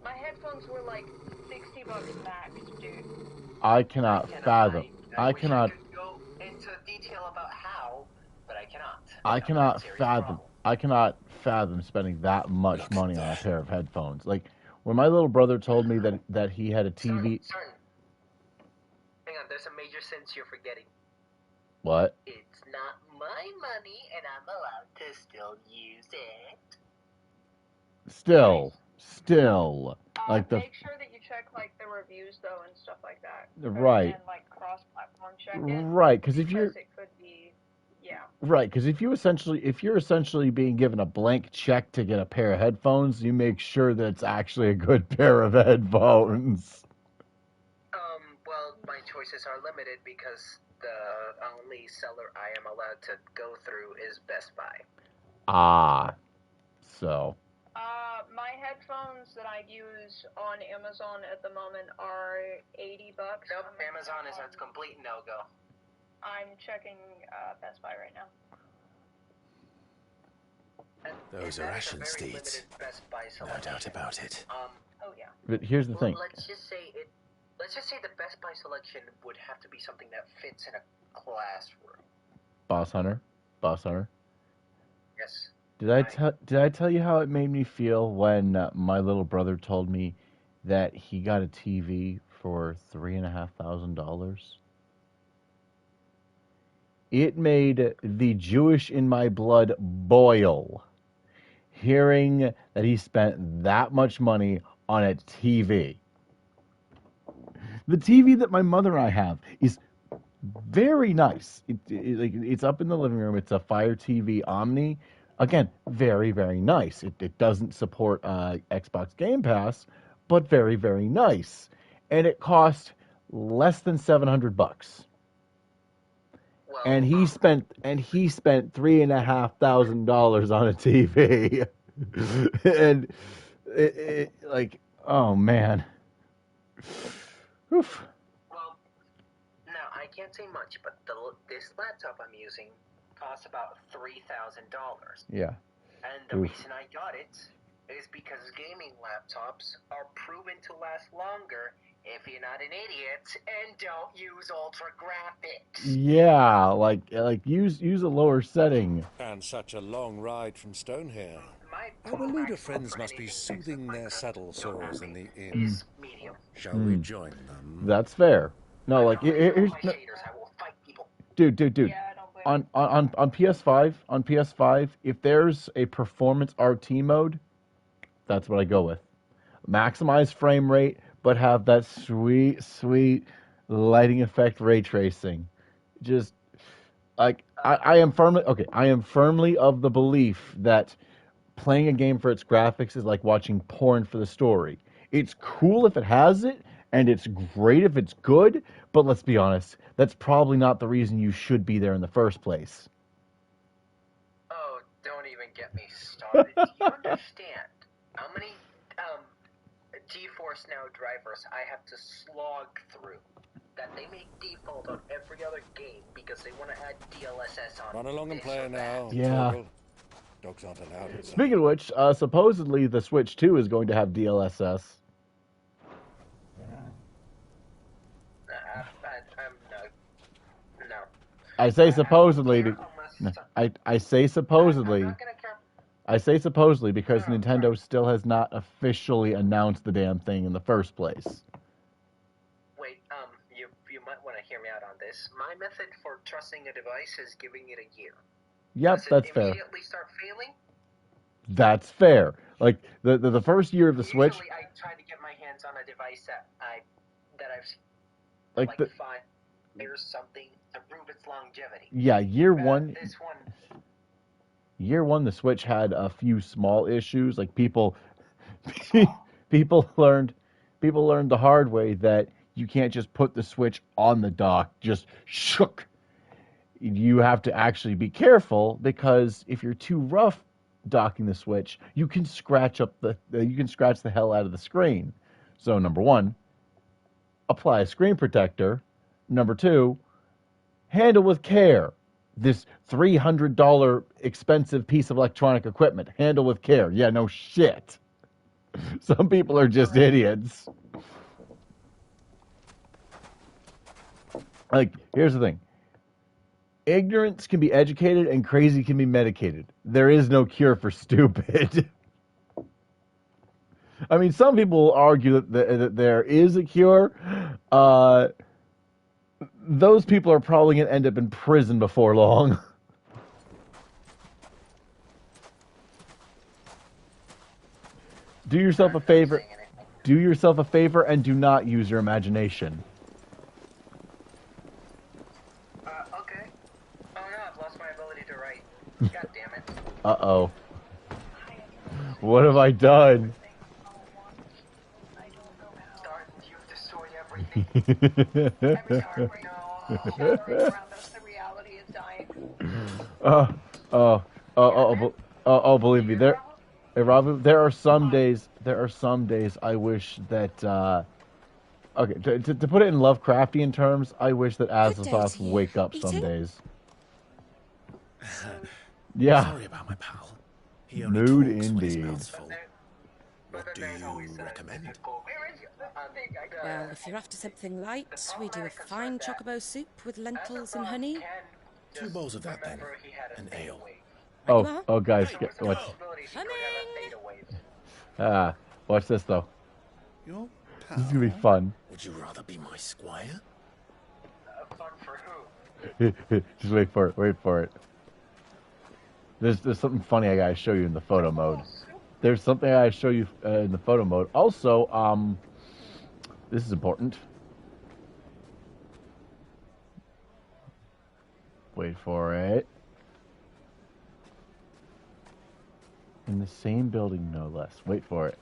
Speaker 13: My headphones were like $60 max, dude.
Speaker 1: I cannot fathom. I cannot.
Speaker 16: Go into detail about how, but I cannot.
Speaker 1: I cannot fathom. I cannot fathom spending that much money on a pair of headphones. Like when my little brother told me that he had a TV.
Speaker 16: Hang on, there's a major sense you're forgetting.
Speaker 1: What?
Speaker 16: It's not my money, and I'm allowed to still use it.
Speaker 1: Still, like the.
Speaker 13: Make sure that you check like the reviews though and stuff like that.
Speaker 1: Right.
Speaker 13: And like cross-platform check it.
Speaker 1: Right, because if you're.
Speaker 13: It could be, yeah.
Speaker 1: Right, because if you're essentially being given a blank check to get a pair of headphones, you make sure that it's actually a good pair of headphones.
Speaker 16: Well, my choices are limited because the only seller I am allowed to go through is Best Buy.
Speaker 1: Ah, so.
Speaker 13: My headphones that I use on Amazon at the moment are $80.
Speaker 16: Nope, Amazon is a complete no-go.
Speaker 13: I'm checking Best Buy right now.
Speaker 2: Those are Ashen steeds. No doubt about it.
Speaker 13: Oh yeah.
Speaker 1: But here's the thing.
Speaker 16: Let's just say the Best Buy selection would have to be something that fits in a classroom.
Speaker 1: Boss Hunter.
Speaker 16: Yes.
Speaker 1: Did I tell you how it made me feel when my little brother told me that he got a TV for $3,500? It made the Jewish in my blood boil, hearing that he spent that much money on a TV. The TV that my mother and I have is very nice. It's up in the living room. It's a Fire TV Omni. Again, very, very nice. It doesn't support Xbox Game Pass, but very, very nice. And it cost less than $700.
Speaker 16: Well,
Speaker 1: and he spent $3,500 on a TV. And it like, oh man. Oof.
Speaker 16: Well, now I can't say much, but this laptop I'm using costs about $3,000.
Speaker 1: Yeah.
Speaker 16: And the reason I got it is because gaming laptops are proven to last longer if you're not an idiot and don't use ultra graphics.
Speaker 1: Yeah, like use a lower setting.
Speaker 9: And such a long ride from Stonehair. Our Luda friends must be soothing their saddle sores in the inn. Shall we join them?
Speaker 1: That's fair. No, like here's no, dude. On PS5, if there's a performance RT mode, that's what I go with. Maximize frame rate, but have that sweet lighting effect ray tracing. Just like I am firmly of the belief that playing a game for its graphics is like watching porn for the story. It's cool if it has it, and it's great if it's good, but let's be honest, that's probably not the reason you should be there in the first place.
Speaker 16: Oh, don't even get me started. Do you understand how many GeForce Now drivers I have to slog through that they make default on every other game because they want to add DLSS on?
Speaker 9: Run along and play now.
Speaker 1: Yeah.
Speaker 9: Toggle. Dogs aren't allowed inside.
Speaker 1: Speaking of which, supposedly the Switch 2 is going to have DLSS.
Speaker 16: No.
Speaker 1: I say supposedly. I say supposedly. I say supposedly because Nintendo still has not officially announced the damn thing in the first place.
Speaker 16: Wait, you might want to hear me out on this. My method for trusting a device is giving it a year.
Speaker 1: Yep,
Speaker 16: Does
Speaker 1: that's
Speaker 16: it
Speaker 1: fair.
Speaker 16: immediately start failing?
Speaker 1: That's fair. Like the first year of the Switch.
Speaker 16: Usually I try to get my hands on a device that I've
Speaker 1: like the
Speaker 16: 5 years something to prove its longevity.
Speaker 1: yeah year one.
Speaker 16: This one.
Speaker 1: Year one, the Switch had a few small issues. Like people learned the hard way that you can't just put the Switch on the dock, just shook. You have to actually be careful because if you're too rough docking the Switch, you can scratch the hell out of the screen. So number one, apply a screen protector. Number two, handle with care. This $300 expensive piece of electronic equipment. Handle with care. Yeah, no shit. Some people are just idiots. Like, here's the thing. Ignorance can be educated and crazy can be medicated. There is no cure for stupid. I mean, some people argue that there is a cure. Those people are probably going to end up in prison before long. Do yourself a favor. Do yourself a favor and do not use your imagination.
Speaker 16: Okay. Oh no, I've lost my ability to write. God damn it.
Speaker 1: Uh-oh. What have I done? Believe me, there are some days I wish that okay, to put it in Lovecraftian terms, I wish that Azathoth wake up some days. Yeah.
Speaker 2: Sorry about my pal. He only
Speaker 1: Mood
Speaker 2: talks when his
Speaker 1: indeed.
Speaker 2: mouth's full. What do you recommend?
Speaker 6: Well, if you're after something light, we do a fine chocobo soup with lentils and honey.
Speaker 2: 2 bowls of that then. An ale.
Speaker 1: Oh, guys, watch. Watch this though.
Speaker 2: Your pal?
Speaker 1: This is gonna be fun.
Speaker 2: Would you rather be my squire?
Speaker 16: Fun for who?
Speaker 1: Just wait for it. There's something funny I gotta show you in the photo mode. There's something I gotta show you in the photo mode. Also, this is important. Wait for it. In the same building, no less. Wait for it.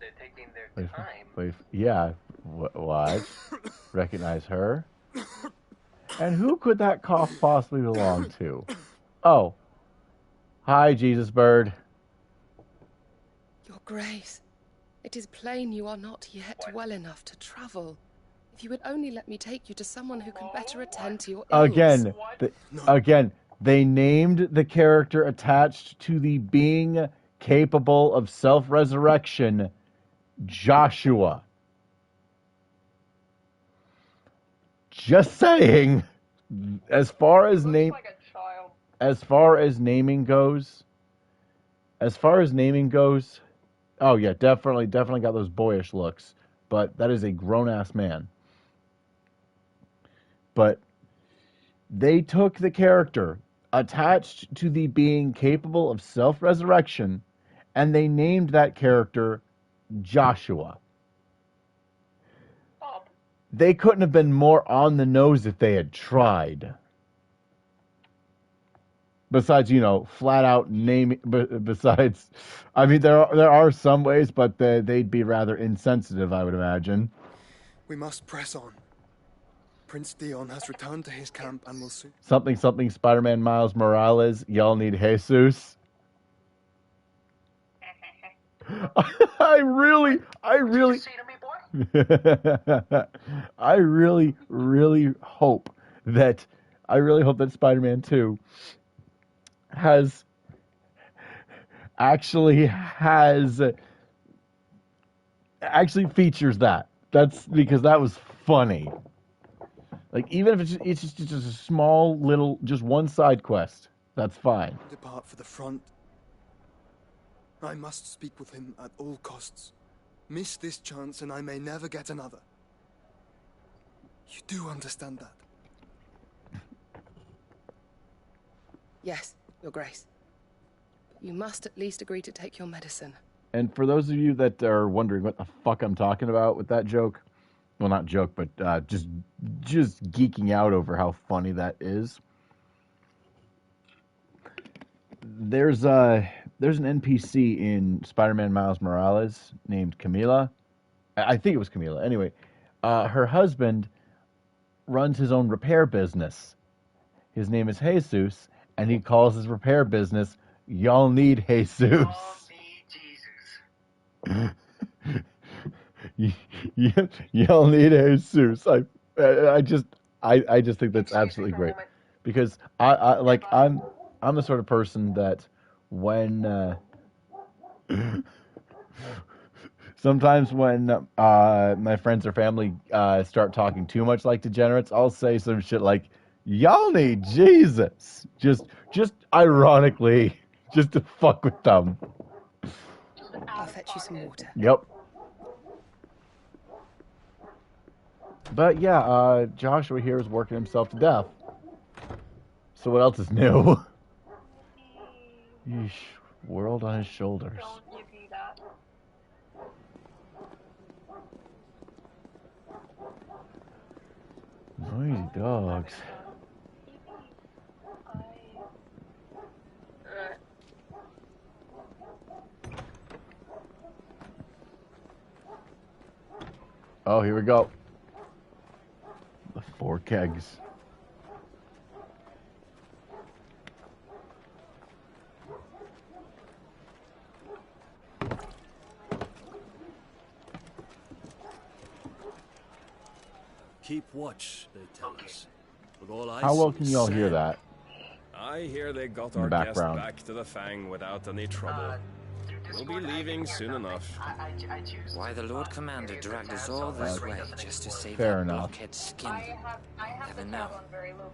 Speaker 16: They're taking their time.
Speaker 1: Wait, yeah. What? Recognize her? And who could that cough possibly belong to? Oh. Hi, Jesus Bird.
Speaker 7: Your Grace, it is plain you are not yet well enough to travel. If you would only let me take you to someone who can better attend to your ills.
Speaker 1: Again, they named the character attached to the being capable of self-resurrection, Joshua. Just saying. As far as naming goes, oh yeah, definitely got those boyish looks. But that is a grown-ass man. But they took the character attached to the being capable of self-resurrection, and they named that character Joshua. They couldn't have been more on the nose if they had tried. Besides, flat out naming. Besides, I mean, there are some ways, but they'd be rather insensitive, I would imagine.
Speaker 18: We must press on. Prince Dion has returned to his camp and will soon.
Speaker 1: Something Spider-Man Miles Morales. Y'all need Jesus. I really hope that Spider-Man 2 actually features that. That's because that was funny. Like, even if it's just a small little, just one side quest, that's fine.
Speaker 18: Depart for the front. I must speak with him at all costs. Miss this chance and I may never get another. You do understand that?
Speaker 7: Yes, Your Grace. You must at least agree to take your medicine.
Speaker 1: And for those of you that are wondering what the fuck I'm talking about with that joke, well, not joke, but just geeking out over how funny that is. There's an NPC in Spider-Man Miles Morales named Camila. I think it was Camila. Anyway, her husband runs his own repair business. His name is Jesus, and he calls his repair business "Y'all Need Jesus." Y'all need Jesus. I just think that's absolutely great, because I'm the sort of person that when sometimes when my friends or family start talking too much like degenerates, I'll say some shit like "Y'all need Jesus," just ironically, just to fuck with them.
Speaker 7: I'll fetch you some water.
Speaker 1: Yep. But yeah, Joshua here is working himself to death. So what else is new? Yeesh, world on his shoulders. Noisy dogs. Oh, here we go. The 4 kegs.
Speaker 12: Keep watch, they tell us. With all I
Speaker 1: How well
Speaker 12: see
Speaker 1: can
Speaker 12: is
Speaker 1: y'all hear
Speaker 12: sand.
Speaker 1: that?
Speaker 19: I hear they got
Speaker 1: In
Speaker 19: our
Speaker 1: the
Speaker 19: guest
Speaker 1: background.
Speaker 19: back to the Fang without any trouble. We'll be leaving soon enough.
Speaker 14: Why the Lord Commander dragged us all this way just to save
Speaker 1: Fair
Speaker 14: that
Speaker 1: enough.
Speaker 14: blockhead skin. Never know.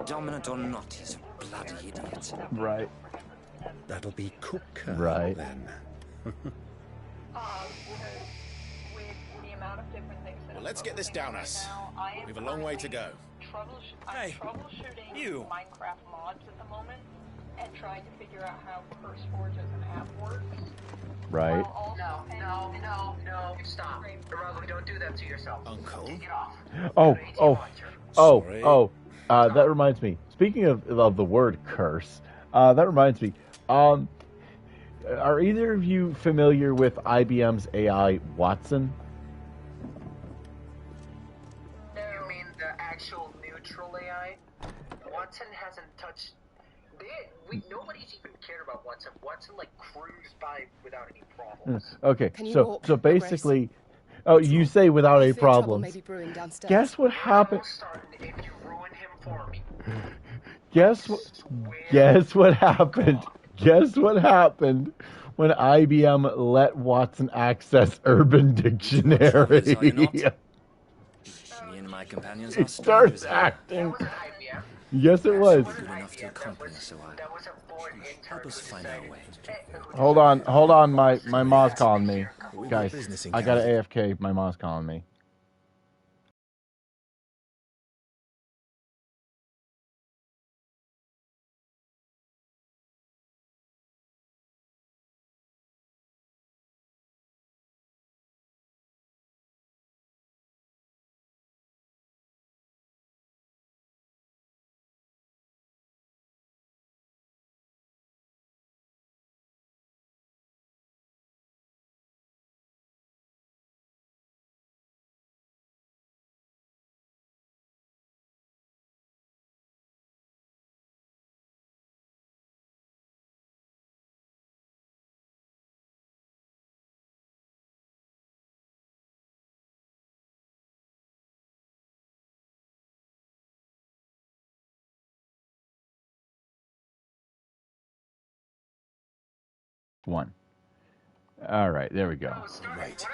Speaker 14: Dominant or not, he's a bloody idiot.
Speaker 1: Right.
Speaker 2: That'll be Kupka,
Speaker 1: Right.
Speaker 2: then.
Speaker 24: Well, let's get this down us. We've a long way to go.
Speaker 13: I'm troubleshooting
Speaker 19: you.
Speaker 13: Minecraft mods at the moment and trying to figure out how CurseForge as an app works.
Speaker 1: Right.
Speaker 16: No, stop. Geraldo, don't do that to yourself.
Speaker 2: Uncle?
Speaker 16: Take it off.
Speaker 1: That reminds me. Speaking of the word curse, that reminds me. Are either of you familiar with IBM's AI Watson?
Speaker 16: You mean the actual neutral AI? Watson hasn't touched... Nobody's even cared about Watson. Watson, cruised by without any problems.
Speaker 1: Okay,
Speaker 7: Can you
Speaker 1: so
Speaker 7: walk,
Speaker 1: so
Speaker 7: Your
Speaker 1: basically, Oh, you say without any
Speaker 7: Trouble
Speaker 1: problems.
Speaker 7: may be brewing downstairs.
Speaker 1: Guess what happened? Guess what happened? Guess what happened when IBM let Watson access Urban Dictionary?
Speaker 14: Me and my companions are
Speaker 1: It starts
Speaker 14: strangers here.
Speaker 1: acting. Yes, it was.
Speaker 14: Good enough to accompany us, so help us find our way.
Speaker 1: Hold on. My mom's calling me, guys. I got an AFK. My mom's calling me. One. All right, there we go.
Speaker 9: Right.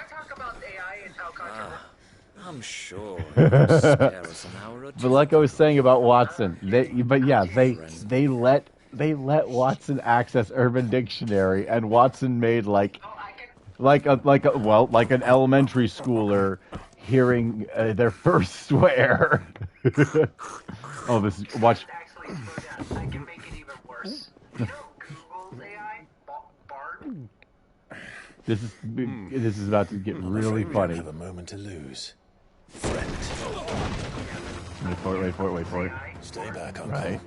Speaker 14: I'm sure.
Speaker 1: But like I was saying about Watson, they let Watson access Urban Dictionary, and Watson made like an elementary schooler hearing their first swear. Oh, this is watch.
Speaker 16: I can make it even worse. You know Google's AI? Bard?
Speaker 1: This is about to get really funny.
Speaker 2: We don't have a moment to lose. Friend.
Speaker 1: Wait for it.
Speaker 2: Stay back, Uncle.
Speaker 1: Right.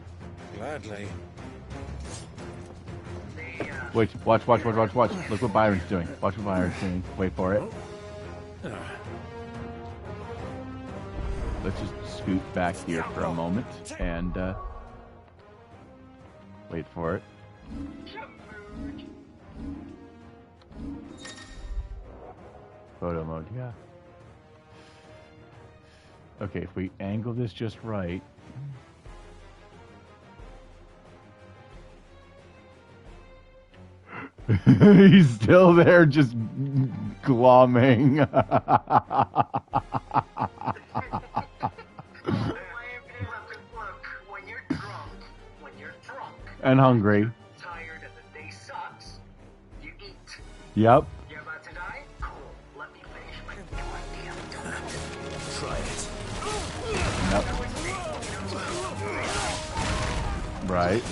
Speaker 9: Gladly.
Speaker 1: Wait, watch. Look what Byron's doing. Watch what Byron's doing. Wait for it. Let's just scoot back here for a moment and wait for it. Photo mode, yeah. Okay, if we angle this just right. He's still there, just glomming. And hungry.
Speaker 16: Tired and the day sucks. You eat.
Speaker 1: Yep.
Speaker 16: You're about to die? Cool. Let me finish my goddamn
Speaker 12: Try it.
Speaker 1: Yep. Right.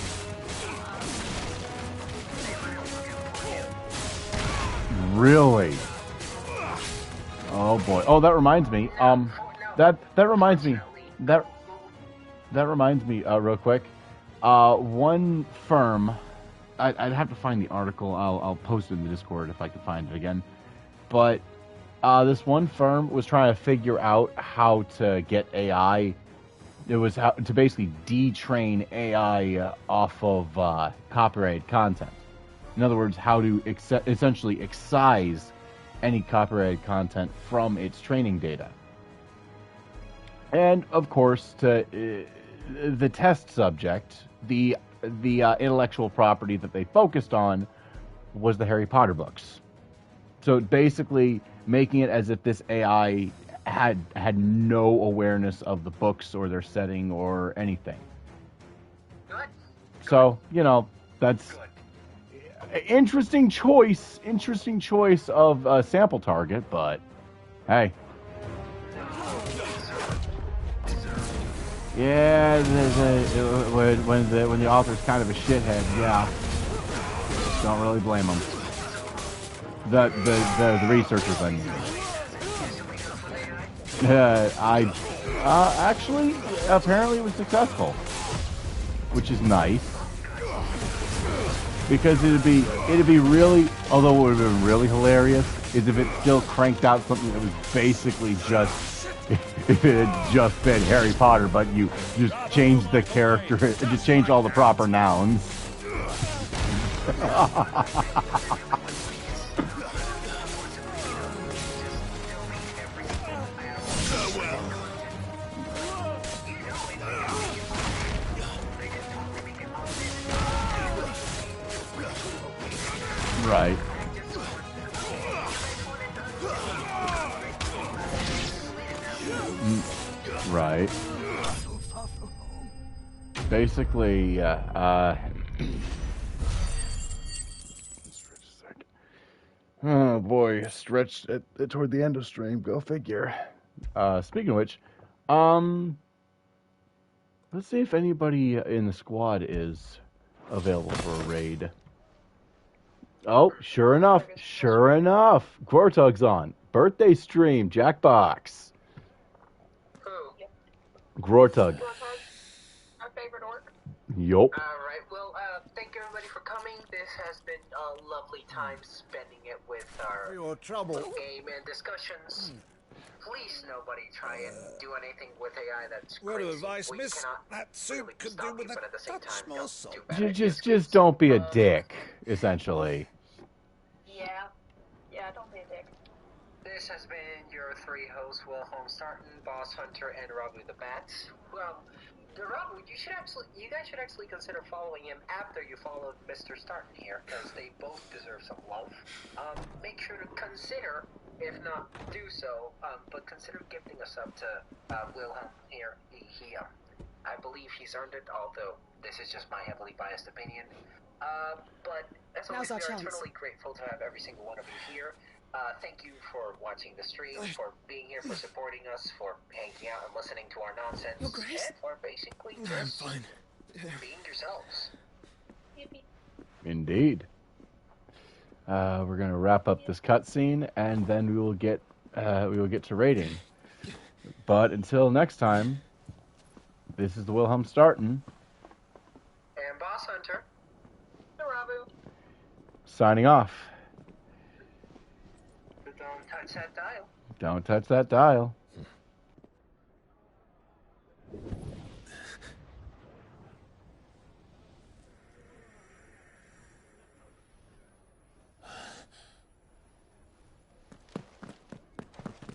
Speaker 1: Really? Oh boy. Oh, that reminds me. That reminds me. Real quick. One firm. I'd have to find the article. I'll post it in the Discord if I can find it again. But this one firm was trying to figure out how to get AI. It was how to basically detrain AI off of copyrighted content. In other words, how to essentially excise any copyrighted content from its training data. And of course, to the test subject, the intellectual property that they focused on was the Harry Potter books. So basically making it as if this AI had no awareness of the books or their setting or anything. So, that's interesting choice of a sample target, but hey. Yeah, when the author's kind of a shithead, yeah. Don't really blame him. The researchers, I mean. Actually, apparently it was successful, which is nice. Because it'd be really, although it would have been really hilarious, is if it still cranked out something that was basically just, if it had just been Harry Potter, but you just changed the character, just changed all the proper nouns. Right. Right. Basically, yeah. Oh boy, stretched toward the end of stream. Go figure. Speaking of which, let's see if anybody in the squad is available for a raid. Oh, sure enough, Gortug's on. Birthday stream, Jackbox. Gortug.
Speaker 4: Our favorite orc.
Speaker 1: Yup.
Speaker 4: Alright, well, thank you everybody for coming. This has been a lovely time spending it with our
Speaker 3: your trouble.
Speaker 4: little game and discussions. Please, nobody try and do anything with AI that's
Speaker 9: Word of
Speaker 4: crazy.
Speaker 9: advice,
Speaker 4: We
Speaker 9: miss.
Speaker 4: cannot
Speaker 9: That soup
Speaker 4: really
Speaker 9: could
Speaker 4: stop
Speaker 9: do with
Speaker 4: you, but at the same time,
Speaker 9: more
Speaker 4: don't
Speaker 9: salt.
Speaker 4: do bad ideas.
Speaker 1: Just don't be a dick, essentially.
Speaker 13: Yeah. Yeah, don't be a dick.
Speaker 4: This has been your three hosts, Wilhelm Starton, Boss Hunter, and Rabu the Bat. Well, Rabu, you guys should actually consider following him after you followed Mr. Starton here, because they both deserve some love. Make sure to consider, if not do so, but consider gifting a sub to Wilhelm here. I believe he's earned it, although this is just my heavily biased opinion. But as always, we are eternally grateful to have every single one of you here. Thank you for watching the stream, for being here, for supporting us, for hanging out and listening to our nonsense, and for basically just being yourselves.
Speaker 1: Indeed. We're gonna wrap up this cutscene, and then we will get to rating. But until next time, this is the Wilhelm Starton.
Speaker 4: And Boss Hunter. Rabu.
Speaker 1: Signing off.
Speaker 4: Don't touch that dial.
Speaker 1: Don't touch that dial.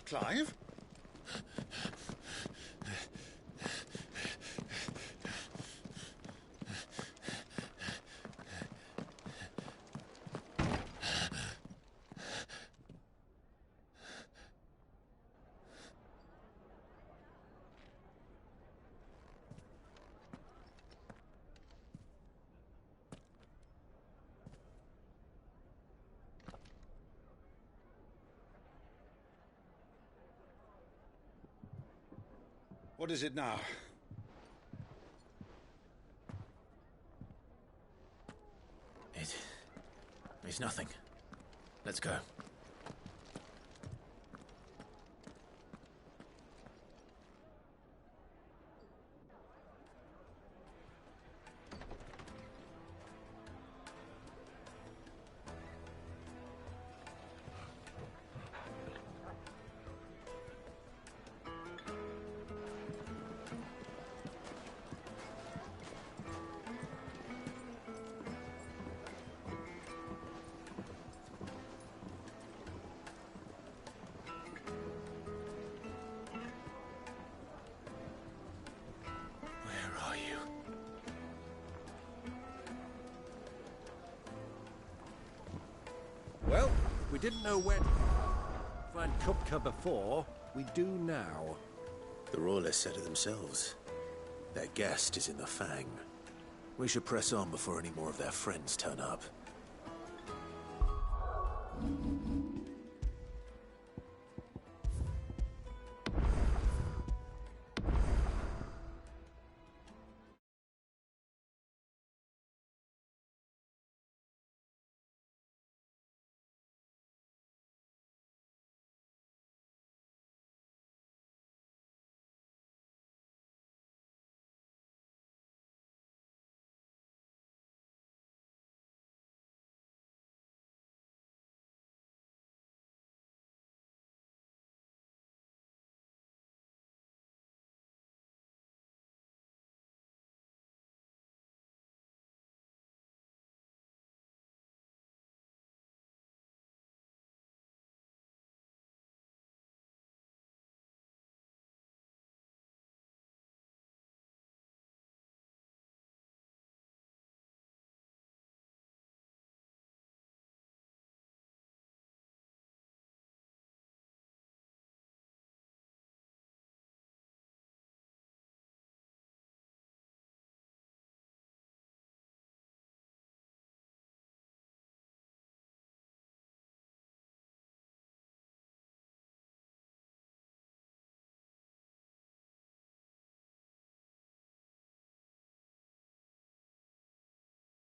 Speaker 9: Clive? What is it now?
Speaker 2: It's nothing. Let's go.
Speaker 9: Well, we didn't know where to find Kupka before. We do now.
Speaker 2: The Royalists said it themselves. Their guest is in the Fang. We should press on before any more of their friends turn up.